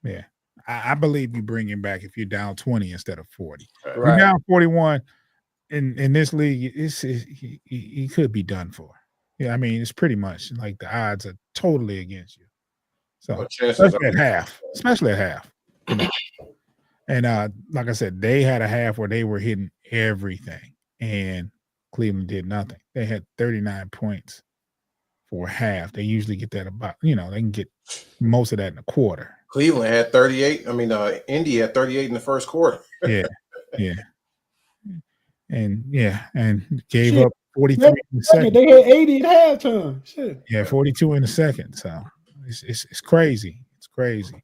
Yeah, I believe you bring him back if you're down 20 instead of 40. Right. You're down 41 in this league. He could be done for. Yeah, I mean, it's pretty much like the odds are totally against you. So especially at half. You know? And like I said, they had a half where they were hitting everything, and Cleveland did nothing. They had 39 points for half. They usually get that about, they can get most of that in a quarter. Cleveland had 38. I mean, Indy had 38 in the first quarter. Yeah. And gave up 43 in the second. They had 80 at halftime. Shit. Yeah, 42 in the second. So it's crazy. It's crazy.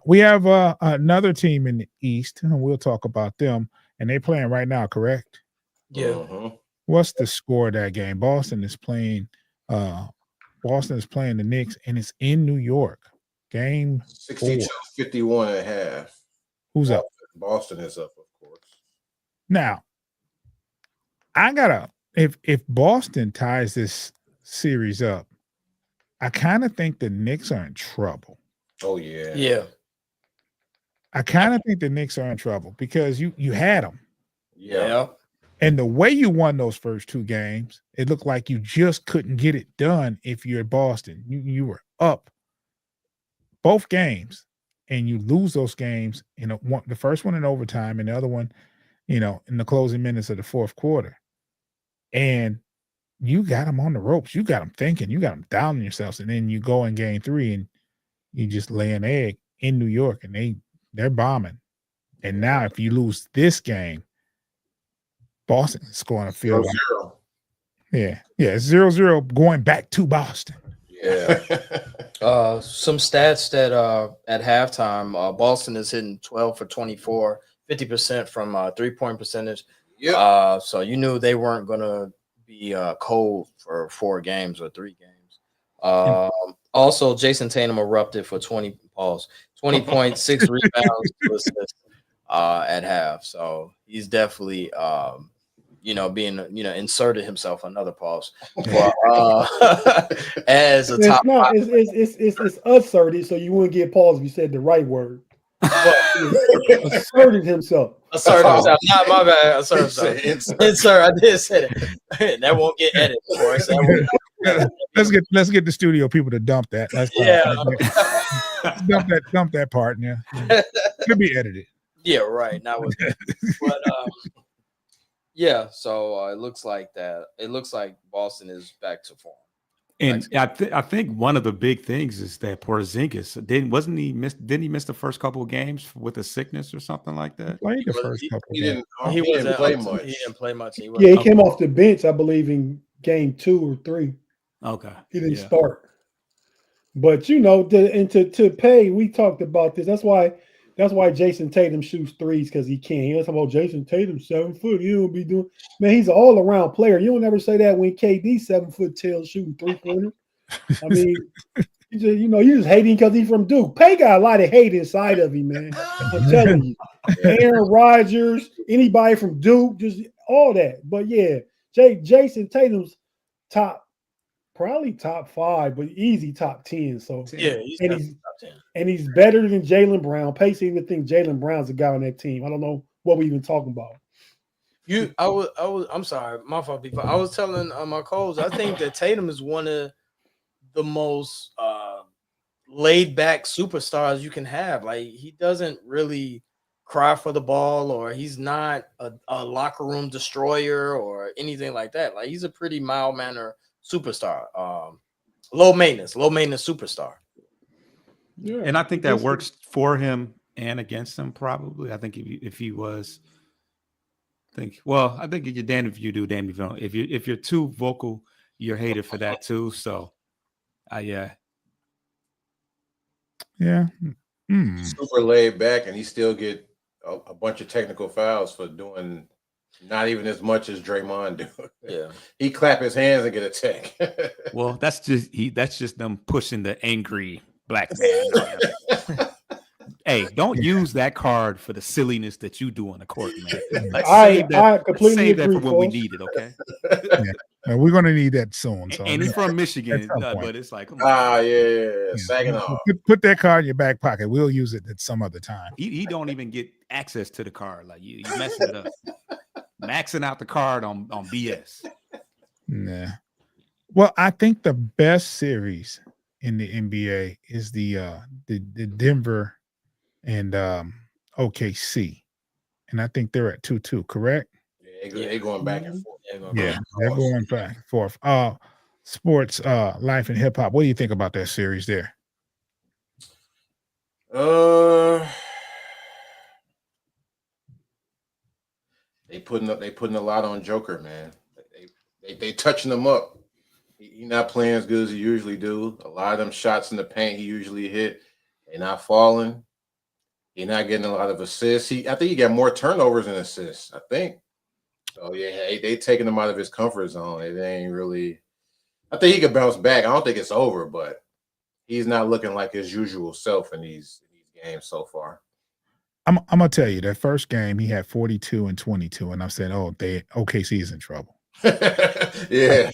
We have another team in the East, and we'll talk about them. And they're playing right now, correct? Yeah. Uh-huh. What's the score of that game? Boston is playing the Knicks, and it's in New York. Game 62-51 at half. Who's up? Boston is up, of course. Now, I gotta if Boston ties this series up, I kind of think the Knicks are in trouble. Oh yeah. Yeah. I kind of think the Knicks are in trouble because you had them. Yeah. And the way you won those first 2 games, it looked like you just couldn't get it done if you're Boston. You were up both games, and you lose those games. The first one in overtime, and the other one, in the closing minutes of the fourth quarter. And you got them on the ropes. You got them thinking. You got them down on yourselves, and then you go in game 3 and you just lay an egg in New York, and they're bombing. And now, if you lose this game, Boston is going to feel 0-0. Yeah, 0-0 going back to Boston. Yeah. Some stats that at halftime, Boston is hitting 12 for 24, 50% from 3-point percentage. Yeah. So you knew they weren't going to be cold for 4 games or 3 games. Also, Jason Tatum erupted for 20 points, 6 rebounds, 2 assists at half. So he's definitely being inserted himself another pause as a top. It's asserted, so you wouldn't get pause if you said the right word. Asserted himself. Assert himself. Not my bad. Assert himself. Insert. I did say that. That won't get edited, boys. Let's get the studio people to dump that. Dump that part. Yeah, it'll be edited. Yeah, right. Not with but yeah. So it looks like that. It looks like Boston is back to form. And I think one of the big things is that Porzingis didn't he miss the first couple of games with a sickness or something like that? Played the first couple. He didn't play much. He didn't play much. He came off the bench, I believe, in game 2 or 3. Okay. He didn't start. But to pay, we talked about this. That's why Jason Tatum shoots threes, because he can. He was talking about Jason Tatum 7 foot. You don't be doing, man. He's an all around player. You don't ever say that when KD 7 foot tail shooting 3-pointer. I mean, you just hating because he's from Duke. Pay got a lot of hate inside of him, man. I'm telling you. Aaron Rodgers, anybody from Duke, just all that. But yeah, Jason Tatum's probably top 5, but easy top 10. So Yeah, he's better than Jaylen Brown. Pace even think Jaylen Brown's a guy on that team. I don't know what we even talking about. I'm sorry, my fault. Before I was telling my coach, I think that Tatum is one of the most laid back superstars you can have. Like, he doesn't really cry for the ball, or he's not a locker room destroyer or anything like that. Like, he's a pretty mild mannered superstar, low maintenance superstar. Yeah, and I think that works for him and against him. Probably, I think if he was. I think you're damned if you do, damned if you don't. If you're too vocal, you're hated for that too. So, yeah. Super laid back, and he still get a bunch of technical fouls for doing not even as much as Draymond do. Yeah, he clap his hands and get a tech. Well, that's just them pushing the angry black man. Hey, don't use that card for the silliness that you do on the court, man. I completely save agree, that for when we need it, okay? Yeah, we're going to need that soon. So and he's from Michigan, but it's like, come on. Yeah. Saginaw. Put that card in your back pocket. We'll use it at some other time. He don't even get access to the card. Like, you messing it up. Maxing out the card on BS. Nah. Well, I think the best series in the NBA is the Denver and OKC, and I think they're at 2-2. Correct? Yeah, they're going back and forth. They're going back and forth. Sports, life, and hip hop. What do you think about that series there? They putting a lot on Joker, man. They touching him up. He not playing as good as he usually do. A lot of them shots in the paint he usually hit, they're not falling. He's not getting a lot of assists. I think he got more turnovers than assists. I think. So yeah, they taking him out of his comfort zone. They ain't really. I think he could bounce back. I don't think it's over, but he's not looking like his usual self in these games so far. I'm gonna tell you, that first game he had 42 and 22, and I said, "Oh, OKC is in trouble." Yeah,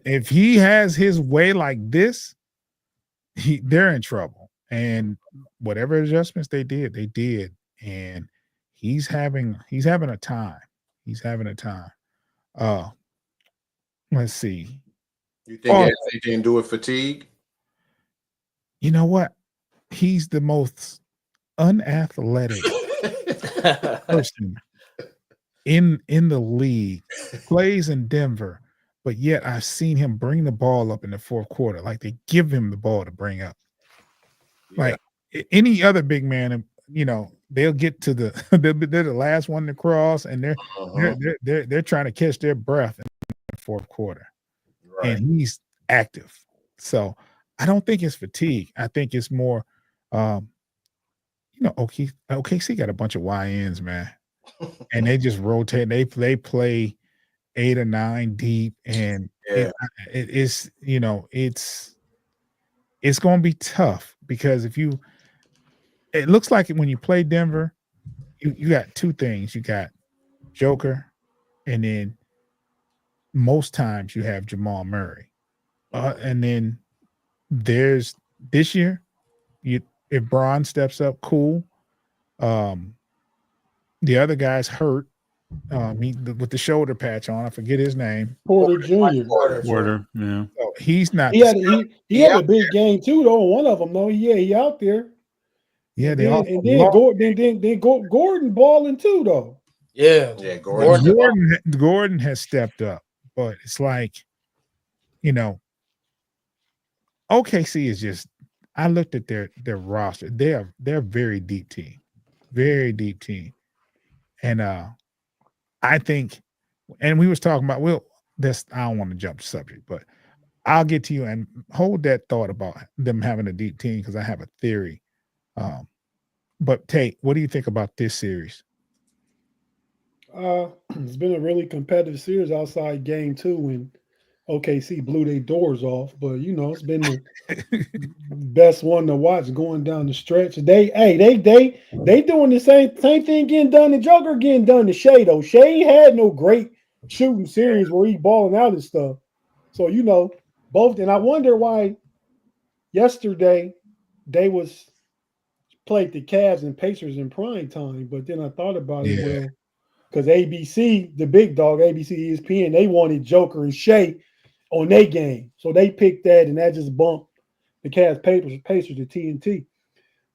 if he has his way like this, they're in trouble. And whatever adjustments they did, and he's having a time. He's having a time. Let's see. You think he can do it fatigue? You know what? He's the most unathletic person in the league. Plays in Denver, but yet I've seen him bring the ball up in the fourth quarter. Like, they give him the ball to bring up. Like any other big man, they'll get to they're the last one to cross, and they're trying to catch their breath in the fourth quarter, and he's active. So I don't think it's fatigue. I think it's more, OKC got a bunch of YNs, man, and they just rotate. They play 8 or 9 deep, and it's going to be tough because it looks like when you play Denver, you got two things. You got Joker, and then most times you have Jamal Murray. And then there's this year, if Bron steps up, cool. The other guy's hurt. With the shoulder patch on, I forget his name. Porter Jr. Porter, yeah. So he's not. He had a big game too, though. One of them, though. Yeah, he out there. Yeah, Gordon balling too, though. Yeah, Gordon has stepped up, but it's like, OKC is just. I looked at their roster. They're a very deep team, and I think, and we was talking about. I don't want to jump the subject, but I'll get to you and hold that thought about them having a deep team because I have a theory. But Tate, what do you think about this series? It's been a really competitive series outside game 2, and OKC blew their doors off, but it's been the best one to watch going down the stretch. They doing the same thing getting done. The Joker getting done to Shea though. Shea had no great shooting series where he balling out and stuff. So both, and I wonder why yesterday they was played the Cavs and Pacers in prime time. But then I thought about it, well, because ABC, the big dog, ABC, ESPN, they wanted Joker and Shea on their game. So they picked that, and that just bumped the Cavs Pacers to TNT.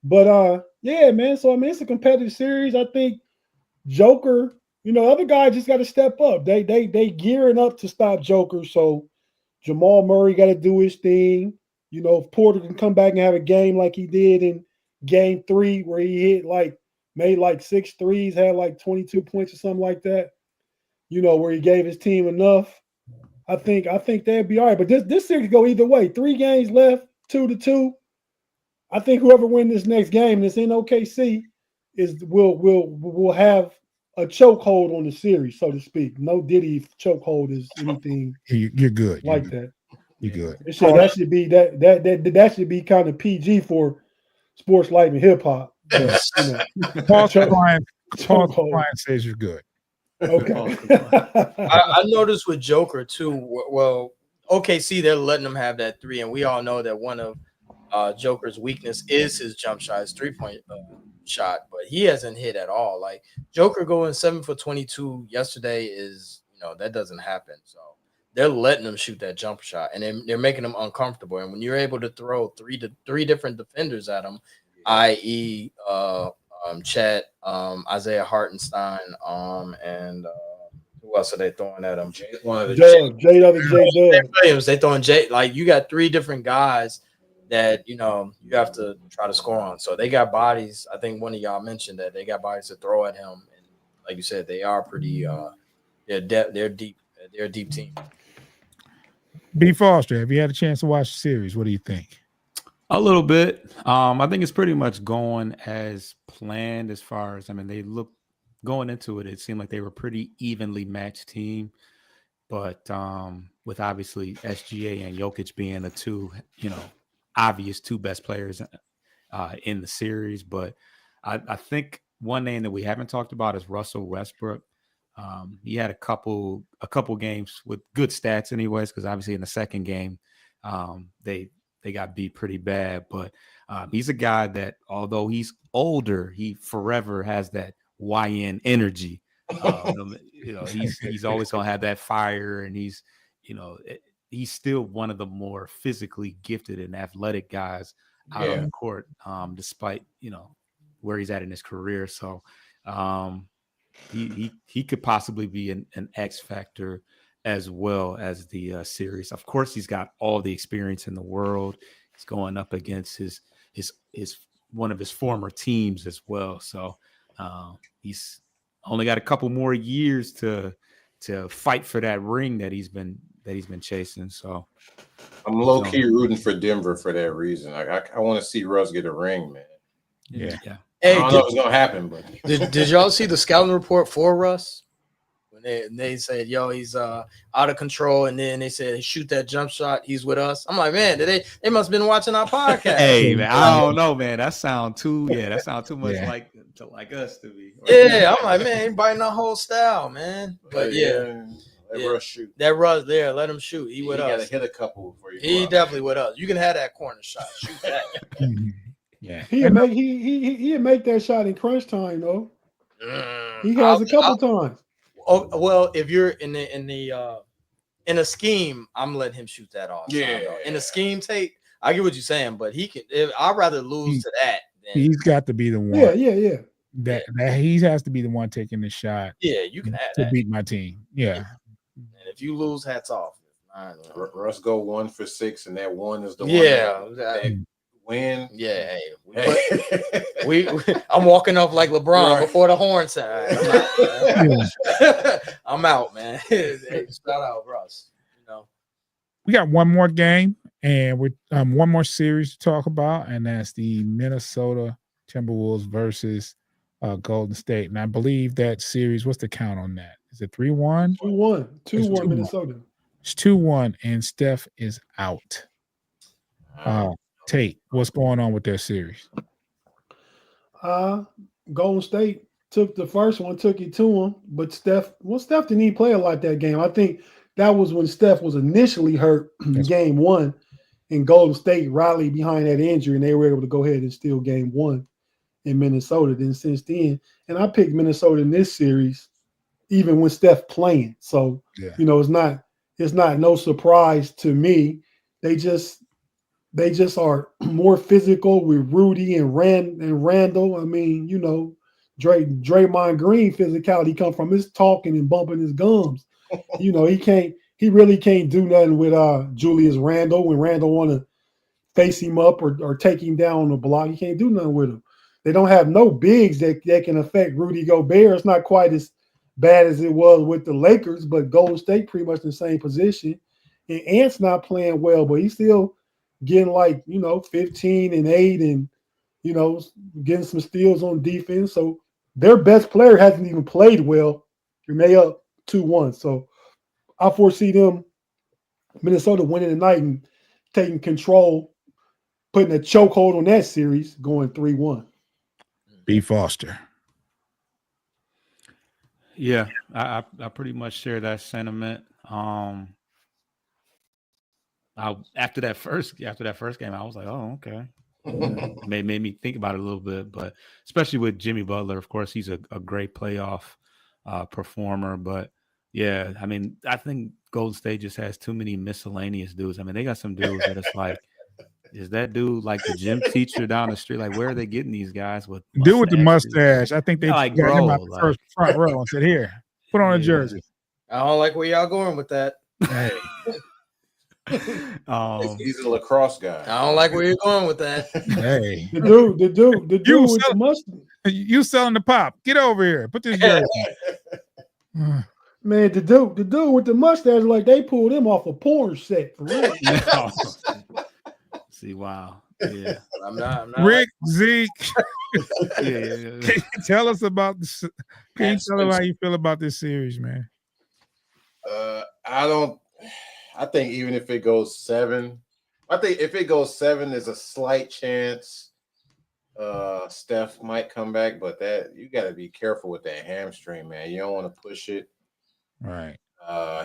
But yeah, man. So I mean, it's a competitive series. I think Joker, other guys just got to step up. They gearing up to stop Joker. So Jamal Murray got to do his thing. If Porter can come back and have a game like he did in Game 3, where he made like 6 threes, had like 22 points or something like that. Where he gave his team enough. I think they'd be all right. But this series could go either way. 3 games left, 2-2. I think whoever wins this next game that's in OKC will have a chokehold on the series, so to speak. No Diddy chokehold is anything. You're good. Like that. You're good. That should be that should be kind of PG for sports life and hip hop. Paul Client says you're good. Okay. I noticed with Joker too. Well, OKC, they're letting him have that 3, and we all know that one of Joker's weakness is his jump shot, his 3-point shot, but he hasn't hit at all. Like Joker going 7 for 22 yesterday is, that doesn't happen. So they're letting him shoot that jump shot, and they're making him uncomfortable. And when you're able to throw three different defenders at him, i.e., Chet, Isaiah Hartenstein, and who else are they throwing at him? J Williams. They throwing Jay. Like you got 3 different guys that you have to try to score on. So they got bodies. I think one of y'all mentioned that they got bodies to throw at him. And like you said, they are pretty. They're deep. They're a deep team. B. Foster, have you had a chance to watch the series? What do you think? A little bit. I think it's pretty much going as planned as far as, they look going into it. It seemed like they were a pretty evenly matched team, but with obviously SGA and Jokic being the 2, obvious 2 best players in the series. But I think one name that we haven't talked about is Russell Westbrook. He had a couple games with good stats anyways, because obviously in the second game they got beat pretty bad. But he's a guy that, although he's older, he forever has that YN energy. He's always gonna have that fire, and he's still one of the more physically gifted and athletic guys out on the court, despite where he's at in his career. So he could possibly be an X factor as well as the series. Of course, he's got all the experience in the world. He's going up against his one of his former teams as well. So he's only got a couple more years to fight for that ring that he's been chasing. So I'm low key rooting for Denver for that reason. I want to see Russ get a ring, man. Yeah. Hey, I don't know if it's gonna happen, but did y'all see the scouting report for Russ? When they said, "Yo, he's out of control," and then they said, "Shoot that jump shot, he's with us." I'm like, man, they must have been watching our podcast. Hey, man, I don't know, man. That sound too much like us to be. Yeah, I'm like, man, he biting our whole style, man. But Russ shoot. That Russ there, let him shoot. He with us. Got to hit a couple before you. He definitely with us. You can have that corner shot. Shoot that. Yeah, he'd make that shot in crunch time though. He has a couple times. Oh well, if you're in a scheme, I'm letting him shoot that off. Yeah. In a scheme tape, I get what you're saying, but he can. I'd rather lose to that. He's got to be the one. Yeah. That he has to be the one taking the shot. Yeah, you can have to that. beat my team. Yeah. And if you lose, hats off. Russ go 1 for 6, and that one is the one. Yeah. Win. Yeah, I'm walking up like LeBron before the horn sound. I'm out, man. Hey, shout out, Russ. We got one more game and with one more series to talk about, and that's the Minnesota Timberwolves versus Golden State. And I believe that series, what's the count on that? Is it 3-1? 2-1 Minnesota. It's 2-1, and Steph is out. Tate, what's going on with their series? Golden State took the first one, took it to him, but Steph didn't even play a lot that game. I think that was when Steph was initially hurt in game one, and Golden State rallied behind that injury, and they were able to go ahead and steal game one in Minnesota. Then since then, and I picked Minnesota in this series, even when Steph playing. So it's not no surprise to me. They just are more physical with Rudy and Randall. I mean, Draymond Green physicality come from his talking and bumping his gums. He really can't do nothing with Julius Randle when Randle want to face him up or take him down on the block. He can't do nothing with him. They don't have no bigs that can affect Rudy Gobert. It's not quite as bad as it was with the Lakers, but Golden State pretty much in the same position. And Ant's not playing well, but he's still getting 15 and 8 and, getting some steals on defense. So their best player hasn't even played well, and they up 2-1. So I foresee them, Minnesota, winning tonight and taking control, putting a chokehold on that series, going 3-1. B. Foster. Yeah, I pretty much share that sentiment. After that first game, I was like, oh, okay. Made me think about it a little bit, but especially with Jimmy Butler, of course, he's a great playoff performer. But yeah, I mean, I think Golden State just has too many miscellaneous dudes. I mean, they got some dudes that it's like, is that dude like the gym teacher down the street? Like, where are they getting these guys with dude with the mustache? I think they like, got bro, him out the first front row and said, "Here, put on a jersey." I don't like where y'all going with that. Hey. He's a lacrosse guy. I don't like where you're going with that. Hey, the dude with the mustache. You selling the pop? Get over here. Put this jersey. Man, the dude with the mustache, like they pulled him off a porn set for real. No. See, wow. Yeah. I'm not Rick, Zeke. Yeah. Can you tell us about this? Can you tell us how you feel about this series, man? I think even if it goes 7, I think if it goes 7, there's a slight chance Steph might come back, but that you got to be careful with that hamstring, man. You don't want to push it. Right.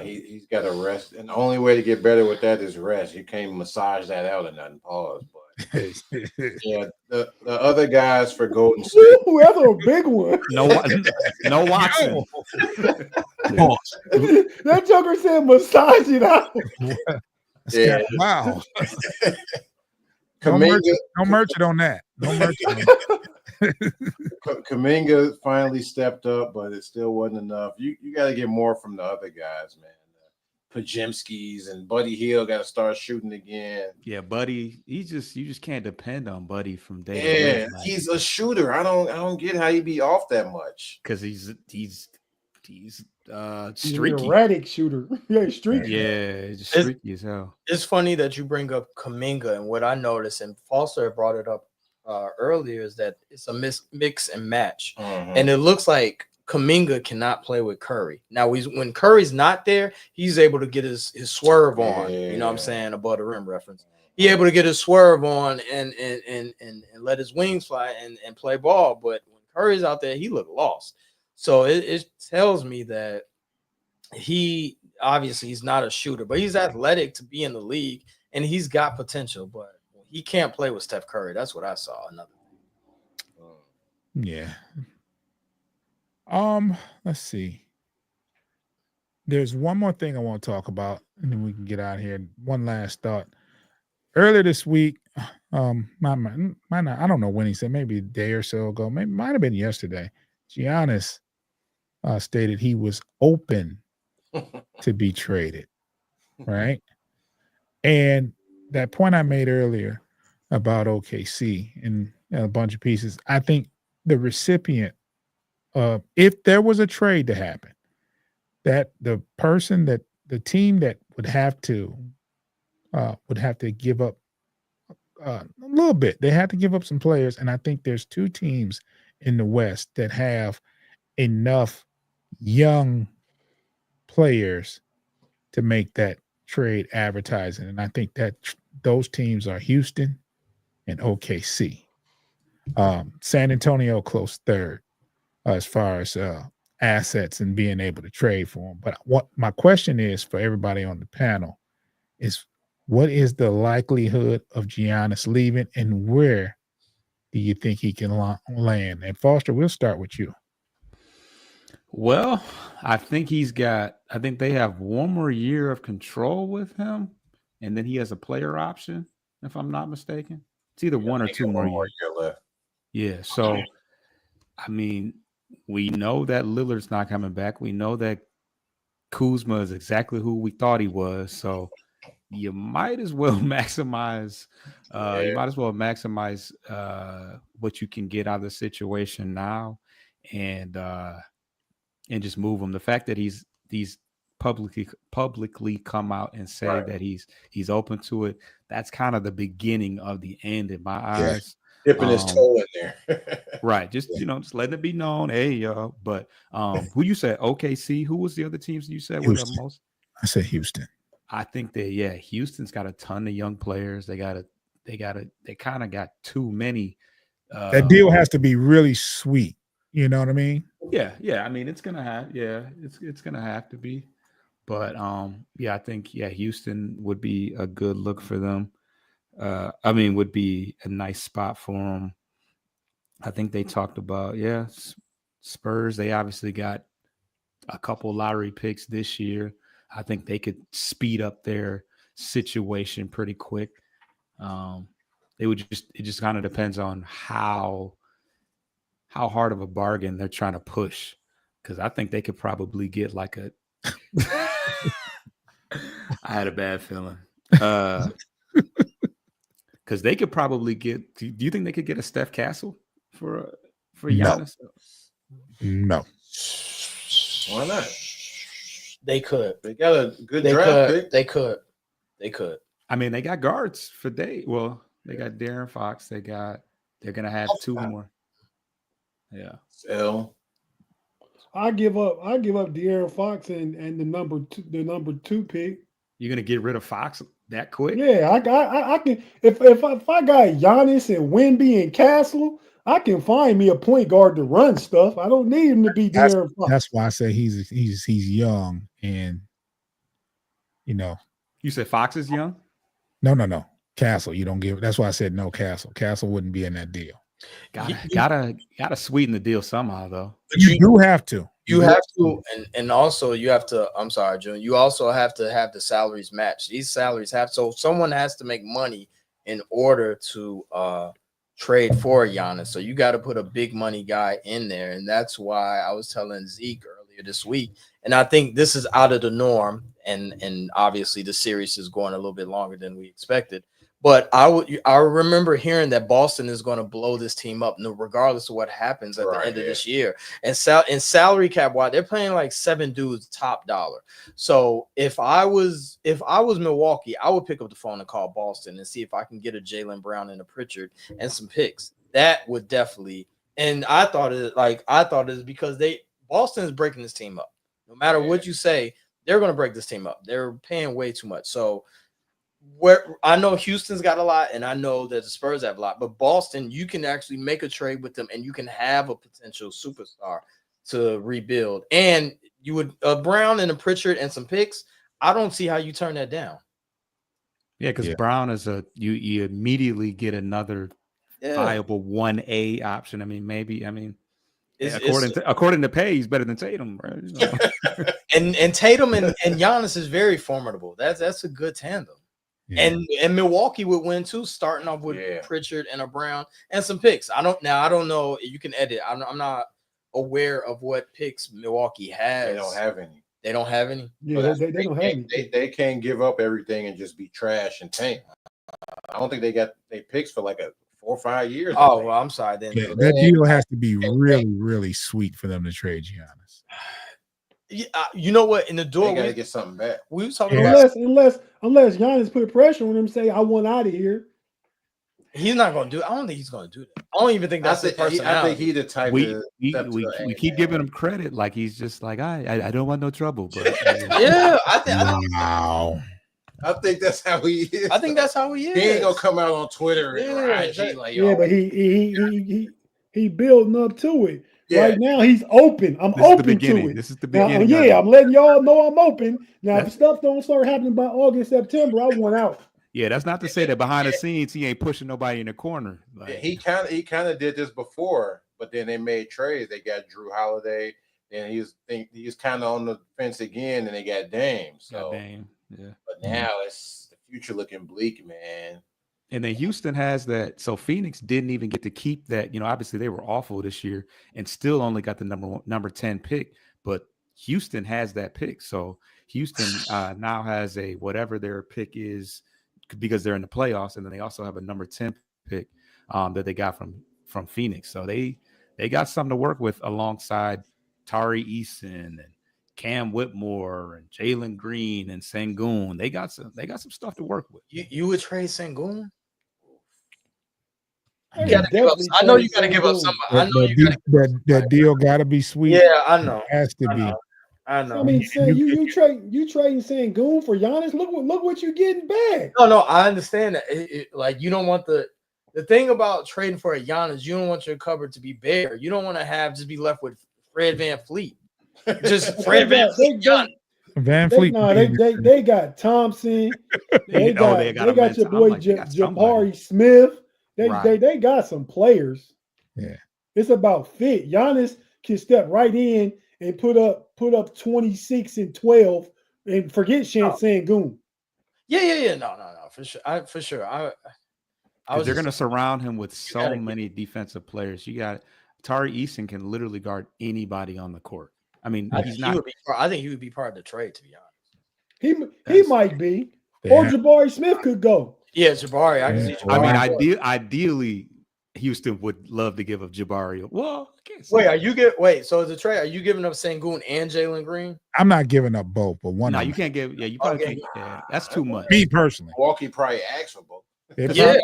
He's got to rest, and the only way to get better with that is rest. You can't massage that out or nothing. Pause. But yeah, the other guys for Golden State. Ooh, that's a big one. No Watson. That joker said massage it out. Yeah. Wow. Don't merch it on that. Don't merch it on that. Kuminga finally stepped up, but it still wasn't enough. You got to get more from the other guys, man. Pajemskis and Buddy Hield got to start shooting again. Yeah, Buddy, you just can't depend on Buddy from day to day. Like, he's a shooter. I don't get how he be off that much. Because he's streaky. An erratic shooter. Yeah, streaky. Yeah, just streaky as hell. It's funny that you bring up Kuminga, and what I noticed, and Foster brought it up earlier, is that it's a mix and match. Mm-hmm. And it looks like Kuminga cannot play with Curry. Now, when Curry's not there, he's able to get his swerve on. Yeah. You know what I'm saying? Above the rim reference. He able to get his swerve on and let his wings fly and play ball. But when Curry's out there, he look lost. So it tells me that he obviously he's not a shooter, but he's athletic to be in the league and he's got potential, but he can't play with Steph Curry. That's what I saw. Another thing. Yeah. Let's see. There's one more thing I want to talk about, and then we can get out of here. One last thought. Earlier this week, I don't know when he said, maybe a day or so ago, maybe might have been yesterday. Giannis stated he was open to be traded, right? And that point I made earlier about OKC and a bunch of pieces, I think the recipient if there was a trade to happen, that the team that would have to give up a little bit. They had to give up some players, and I think there's 2 teams in the West that have enough young players to make that trade advertising, and I think that those teams are Houston and OKC. San Antonio close third as far as assets and being able to trade for them. But what my question is for everybody on the panel is, what is the likelihood of Giannis leaving, and where do you think he can land? And Foster, we'll start with you. Well, I think they have one more year of control with him, and then he has a player option, if I'm not mistaken. It's either one or two more years left. Yeah. So, I mean, we know that Lillard's not coming back. We know that Kuzma is exactly who we thought he was. So you might as well maximize what you can get out of the situation now, and just move him. The fact that he's publicly come out and say that he's open to it, that's kind of the beginning of the end in my eyes. Dipping his toe in there. Right. Just just letting it be known. Hey, y'all. But who you said? OKC. Who was the other teams you said were the most? I said Houston. I think Houston's got a ton of young players. They kind of got too many. That deal has to be really sweet. You know what I mean? Yeah. I mean, it's gonna have to be. But I think Houston would be a good look for them. Would be a nice spot for them. I think they talked about Spurs. They obviously got a couple lottery picks this year. I think they could speed up their situation pretty quick. It just kind of depends on how hard of a bargain they're trying to push, because I think they could probably get like a I had a bad feeling. Because they could probably get. Do you think they could get a Steph Castle for Giannis? No. Why not? They could. They got a good draft pick. They could. I mean, they got guards for day. Well, they got De'Aaron Fox. They're gonna have two more. Yeah. L. I give up De'Aaron Fox and the number two pick. You're gonna get rid of Fox that quick? Yeah, I can. If I got Giannis and Wemby and Castle, I can find me a point guard to run stuff. I don't need him to be De'Aaron Fox. That's why I say he's young, and You said Fox is young? No. Castle, you don't give. That's why I said no. Castle wouldn't be in that deal. Gotta sweeten the deal somehow, though. You do have to. You have to, and also you have to. I'm sorry, June. You also have to have the salaries match. These salaries so someone has to make money in order to trade for Giannis. So you got to put a big money guy in there, and that's why I was telling Zeke earlier this week. And I think this is out of the norm, and obviously the series is going a little bit longer than we expected. But I remember hearing that Boston is going to blow this team up, regardless of what happens at the end of this year. And salary cap wise, they're playing like 7 dudes top dollar. So if I was Milwaukee, I would pick up the phone and call Boston and see if I can get a Jaylen Brown and a Pritchard and some picks. That would definitely. And I thought it is because Boston is breaking this team up. No matter what you say, they're going to break this team up. They're paying way too much. So. Where I know Houston's got a lot, and I know that the Spurs have a lot, but Boston, you can actually make a trade with them, and you can have a potential superstar to rebuild. And you would Brown and a Pritchard and some picks. I don't see how you turn that down. Yeah, because Brown is you immediately get another viable 1A option. I mean, maybe. I mean, according to Pay, he's better than Tatum, right? and Tatum and Giannis is very formidable. That's a good tandem. Yeah. And Milwaukee would win too, starting off with Pritchard and a Brown and some picks. I don't know. You can edit. I'm not aware of what picks Milwaukee has. They don't have any. They don't have any. Yeah, they don't have any. They can't give up everything and just be trash and tank. I don't think they got picks for like 4 or 5 years. Oh, well, I'm sorry. Then that deal has to be really, really sweet for them to trade Giannis. Yeah, you know what? In the door, we gotta get something back. We were talking about unless Giannis put pressure on him, say I want out of here. He's not going to do it. I don't think he's going to do that. I don't even think that's the person. I think he's the type. We keep giving him credit, like he's just like I don't want no trouble. But yeah, I think. Wow. I think that's how he is. I think that's how he is. He ain't gonna come out on Twitter or Yeah, IG like, yo. Yeah, but he building up to it. Yeah. Right now, he's open. I'm This is the open to beginning. it. This is the Now, beginning. yeah, I'm letting y'all know I'm open. Now, if That's- stuff don't start happening by August, September, I want out. Yeah, that's not to say that behind the scenes he ain't pushing nobody in the corner. Yeah, Like, he kind of did this before, but then they made trades. They got Drew Holiday, and he's kind of on the fence again, and they got Dame. So, goddamn, yeah. but now it's the future looking bleak, man. And then Houston has that. So Phoenix didn't even get to keep that. You know, obviously they were awful this year and still only got the number 10 pick. But Houston has that pick. So Houston now has a whatever their pick is because they're in the playoffs, and then they also have a number 10 pick that they got from Phoenix. So they got something to work with alongside Tari Eason and Cam Whitmore and Jalen Green and Sengun. They got some stuff to work with. You would trade Sengun? I Gotta give up. I know you got to give up somebody. I know you got that deal got to be sweet. Yeah, I know. It has to be. I know. I mean, you trading Sengun for Giannis. Look what you getting back. No, I understand that. Like you don't want the thing about trading for a Giannis. You don't want your cupboard to be bare. You don't want to just be left with Fred VanVleet. Just Fred VanVleet. Van Fleet. They got Thompson. They got your boy Jabari Smith. They got some players. Yeah, it's about fit. Giannis can step right in and put up 26 and 12 and forget Sengun. Yeah. No, for sure. They're going to surround him with so many defensive players. You got Tari Eason can literally guard anybody on the court. I mean, he's not. I think he would be part of the trade, to be honest. He might be, or Jabari Smith could go. Yeah, Jabari. I can see Jabari. I mean, ideally, Houston would love to give up Jabari. Well, I can't say so as a trade, are you giving up Sengun and Jalen Green? I'm not giving up both, but one. No, you can't give. Yeah, you probably can't. Yeah, that's too much. Me personally, Milwaukee probably asked for both. Yeah,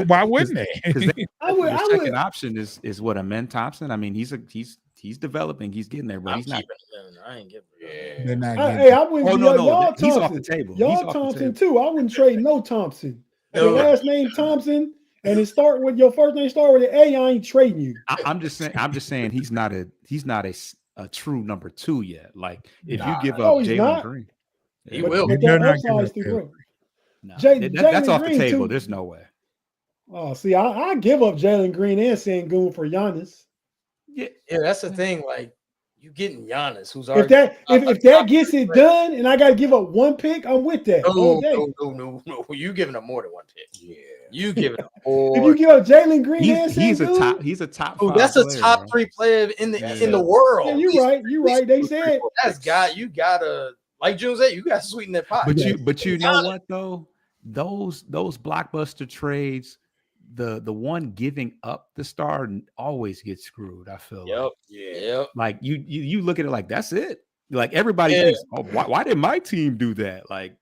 why wouldn't they? Because your second option is what, Amen Thompson. I mean, he's developing, he's getting there, but he's not. I ain't giving. Yeah, they're not. I wouldn't. Oh no, he's off the table. Y'all Thompson too. I wouldn't trade no Thompson. Your last name Thompson, and it start with your first name start with an A. I ain't trading you. I'm just saying he's not a true number 2 yet. Like if you give up Jalen Green, he will. But that upside's too great. No, that's off the table. Too. There's no way. Oh, see, I give up Jalen Green and Sengun for Giannis. Yeah, that's the thing. Like you getting Giannis, who's if that gets it done, and I got to give up one pick, I'm with that. No. You giving up more than one pick. Yeah, you giving up more. If you give up Jalen Green, he's a top. That's a top 3 player in the world. Yeah, you're right. They said you gotta. Like June said, you got to sweeten that pot. But you know what though? Those blockbuster trades, the one giving up the star always gets screwed. I feel like you look at it like that's it. Like everybody thinks, oh, why did my team do that? Like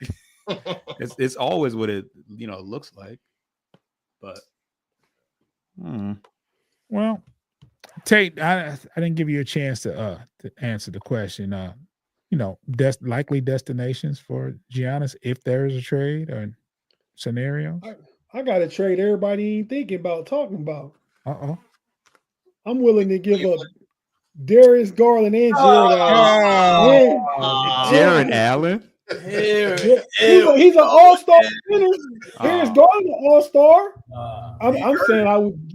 it's always what it looks like. But well, Tate, I didn't give you a chance to answer the question. Likely destinations for Giannis if there is a trade or scenario. I got a trade everybody ain't thinking about talking about. I'm willing to give up Darius Garland and Jared Allen. Jared Allen. He's an all-star center. Darius Garland, an all-star. I'm saying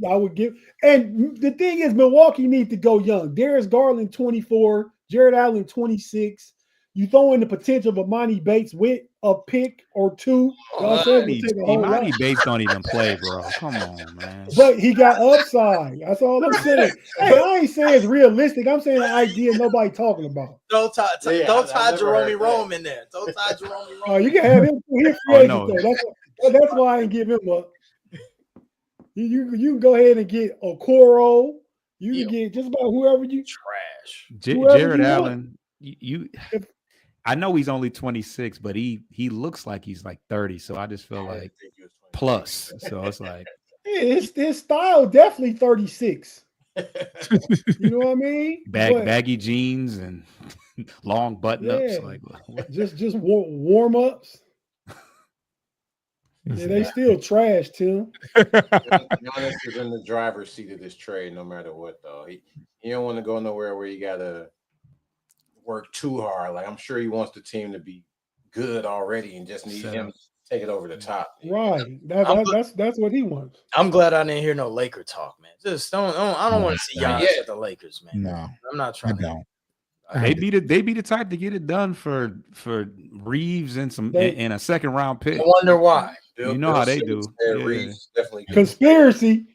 I would give. And the thing is, Milwaukee needs to go young. Darius Garland 24, Jared Allen 26. You throw in the potential of Imani Bates with a pick or two. Imani Bates don't even play, bro. Come on, man. But he got upside. That's all I'm saying. Hey, I ain't saying it's realistic. I'm saying an idea nobody talking about. Don't tie Jerome Rome in there. Don't tie Jerome Rome. Oh, you can have him. He's free agent, though. That's why I ain't give him up. You can go ahead and get Okoro. You can get just about whoever you trash. Jared Allen. I know he's only 26, but he looks like he's like 30. So I just feel like plus. So it's like his style definitely 36. You know what I mean? Baggy jeans and long button ups. Like just warm ups. Yeah, they still trash, Tim. Giannis is in the driver's seat of this trade, no matter what. Though he don't want to go nowhere where you gotta work too hard. Like I'm sure he wants the team to be good already and just need him to take it over the top. Right. That's what he wants. I'm glad I didn't hear no Laker talk, man. Just don't I don't want to see Giannis at the Lakers, man. No, I'm not trying. I don't. They be the type to get it done for Reeves and and a second round pick. I wonder why. You know how they do. Yeah. Reeves definitely Conspiracy.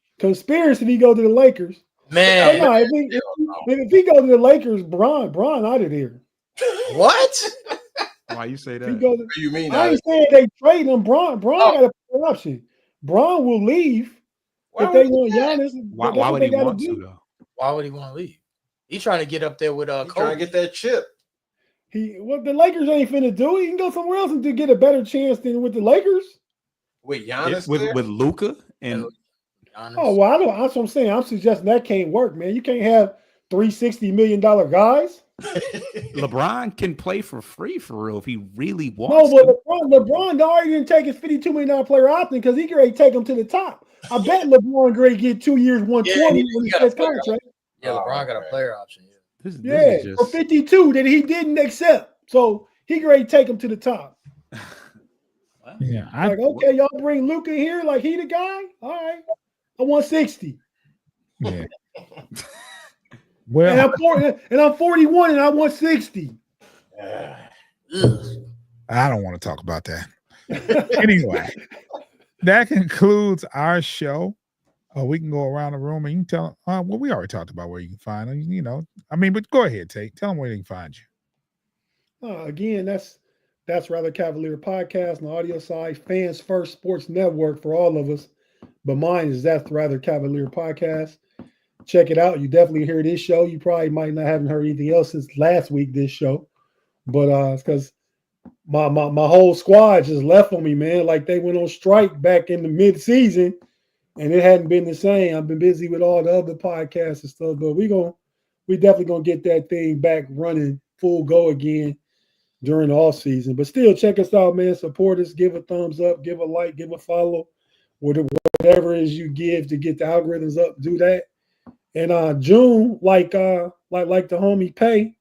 He go to the Lakers. Man, no, if he go to the Lakers, Bron out of here. What? Why you say that? What do you mean? I ain't saying they trade him. Bron got a player option. Bron will leave if they want Giannis. Why would he want to though? Why would he want to leave? He's trying to get up there with trying to get that chip. The Lakers ain't finna do it. He can go somewhere else and to get a better chance than with the Lakers. With Giannis, with Luka and Giannis. Oh well, I don't. That's what I'm saying. I'm suggesting that can't work, man. You can't have $360 million guys. LeBron can play for free for real if he really wants. No, but LeBron already didn't take his $52 million player option because he could take him to the top. I bet LeBron great get 2 years, 120 when he gets contract. Yeah, LeBron got a player option. This for 52 that he didn't accept. So he great take him to the top. Yeah, okay, y'all bring Luka here like he the guy. All right, I want 60. Yeah. Well, and I'm 41 and I want 60. I don't want to talk about that. Anyway, that concludes our show. We can go around the room and you can tell. Well, we already talked about where you can find them. You know, but go ahead, tell them where they can find you. Again, that's Rather Cavalier Podcast on the audio side. Fans First Sports Network for all of us, but mine is That's Rather Cavalier Podcast. Check it out. You definitely hear this show. You probably might not haven't heard anything else since last week. This show, but it's because my whole squad just left on me, man. Like they went on strike back in the mid-season. And it hadn't been the same. I've been busy with all the other podcasts and stuff, but we definitely gonna get that thing back running full go again during the off season. But still, check us out, man. Support us. Give a thumbs up. Give a like. Give a follow. Whatever it is you give to get the algorithms up, do that. And June, like the homie Pay,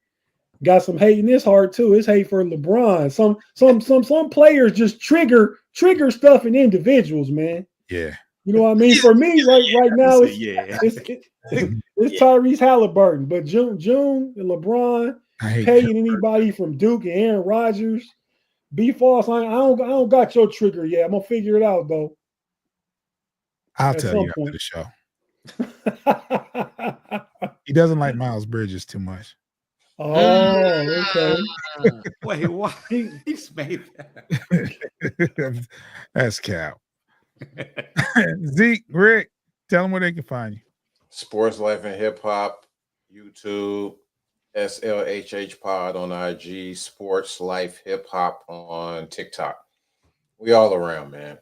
got some hate in his heart too. It's hate for LeBron. Some players just trigger stuff in individuals, man. Yeah. You know what I mean? For me, right now, it's Tyrese Halliburton, but June and LeBron, paying anybody from Duke and Aaron Rodgers, be false. I don't got your trigger yet. I'm gonna figure it out though. I'll tell you after the show. He doesn't like Miles Bridges too much. Oh, okay. Wait, what? He's made that. That's cap. Zeke, Rick, tell them where they can find you. Sports Life and Hip Hop, YouTube, SLHH Pod on IG, Sports Life Hip Hop on TikTok. We all around, man.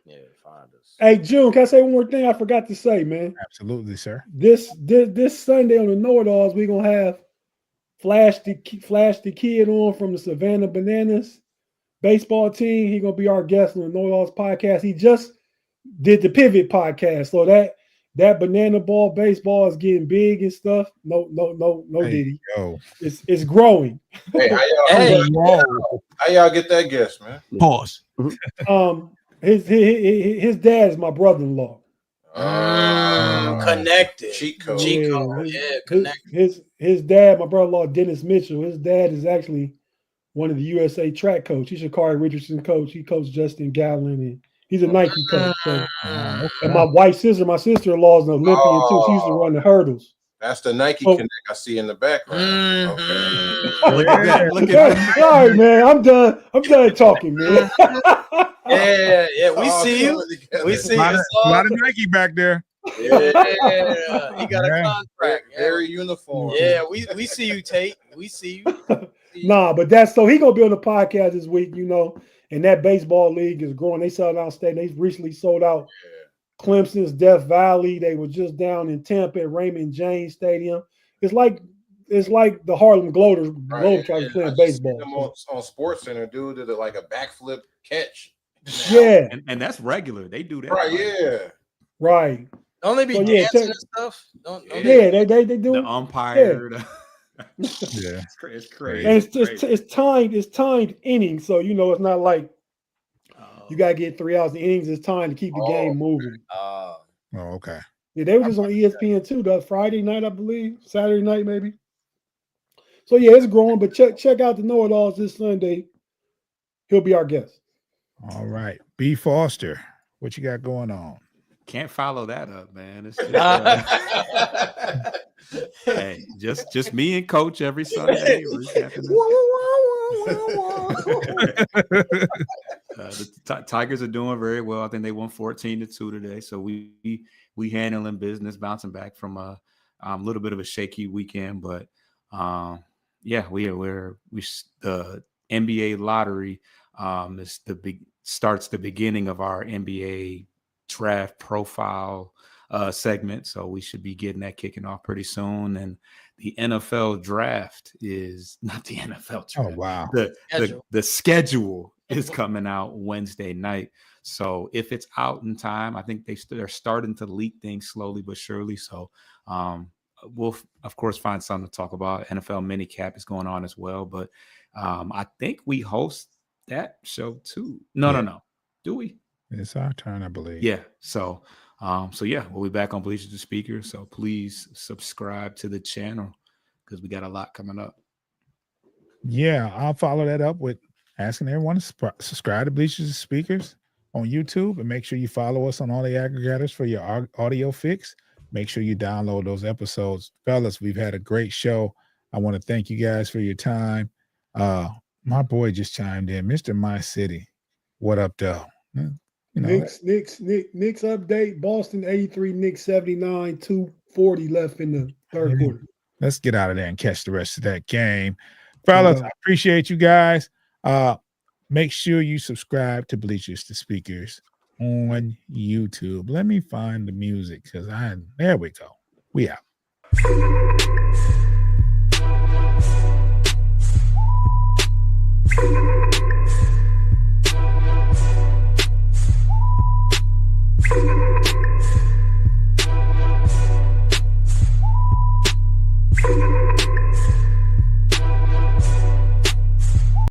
Yeah, find us. Hey, June, can I say one more thing I forgot to say, man? Absolutely, sir. This Sunday on the Know-It-Alls, we're gonna have Flash the Kid on from the Savannah Bananas baseball team. He's gonna be our guest on the Know-It-Alls podcast. He just did the Pivot podcast, so that banana ball baseball is getting big and stuff. No, Diddy. It's growing. Hey, how y'all get that guest, man? Pause. His dad is my brother-in-law. Connected. Cheat code. Connected. His dad, my brother-in-law, Dennis Mitchell. His dad is actually one of the USA track coach. He's a Shakari Richardson coach. He coached Justin Gatlin, and he's a Nike coach. So, and my sister-in-law is an Olympian too. She used to run the hurdles. That's the Nike connect I see in the background. Okay. Look at that. All right, man. I'm done talking, man. Yeah. We see you. We see you. A lot of Nike back there. Yeah, he got a contract. Very uniform. Yeah, we see you, Tate. We see you. Nah, but that's so he gonna be on the podcast this week, you know. And that baseball league is growing. They sold out state. They recently sold out Clemson's Death Valley. They were just down in Tampa at Raymond James Stadium. It's like the Harlem Globetrotters playing baseball. On Sports Center, dude did like a backflip catch Yeah, and that's regular. They do that. Right, like, yeah. right. Don't they be So, yeah, dancing check- and stuff? Don't Yeah, they do. the umpire. Yeah. It's And crazy. it's just it's timed innings, so it's not like you gotta get 3 hours of innings. It's time to keep the game moving. Oh, okay. Yeah, they were just on ESPN too. The Friday night, I believe, Saturday night maybe. So yeah, it's growing. But check out the Know It Alls this Sunday. He'll be our guest. All right. B. Foster, what you got going on? Can't follow that up, man. It's just, hey, just me and Coach every Sunday recapping. The Tigers are doing very well. I think they won 14-2 today. So we handling business, bouncing back from a little bit of a shaky weekend, but yeah, the NBA lottery starts the beginning of our NBA draft profile segment, so we should be getting that kicking off pretty soon. And the NFL draft is not the NFL draft. Oh, wow. The schedule is coming out Wednesday night. So if it's out in time, I think they're starting to leak things slowly but surely. So we'll of course find something to talk about. NFL minicap is going on as well, but I think we host that show too. No. Do we? It's our turn, I believe. Yeah. So yeah, we'll be back on Bleachers to Speakers. So please subscribe to the channel because we got a lot coming up. Yeah, I'll follow that up with asking everyone to subscribe to Bleachers to Speakers on YouTube, and make sure you follow us on all the aggregators for your audio fix. Make sure you download those episodes. Fellas, we've had a great show. I want to thank you guys for your time. My boy just chimed in, Mr. My City. What up, though? Knicks update. Boston 83, Knicks 79, 2:40 left in the third quarter. Let's get out of there and catch the rest of that game. Fellas, I appreciate you guys. Make sure you subscribe to Bleachers to Speakers on YouTube. Let me find the music because there we go. We out.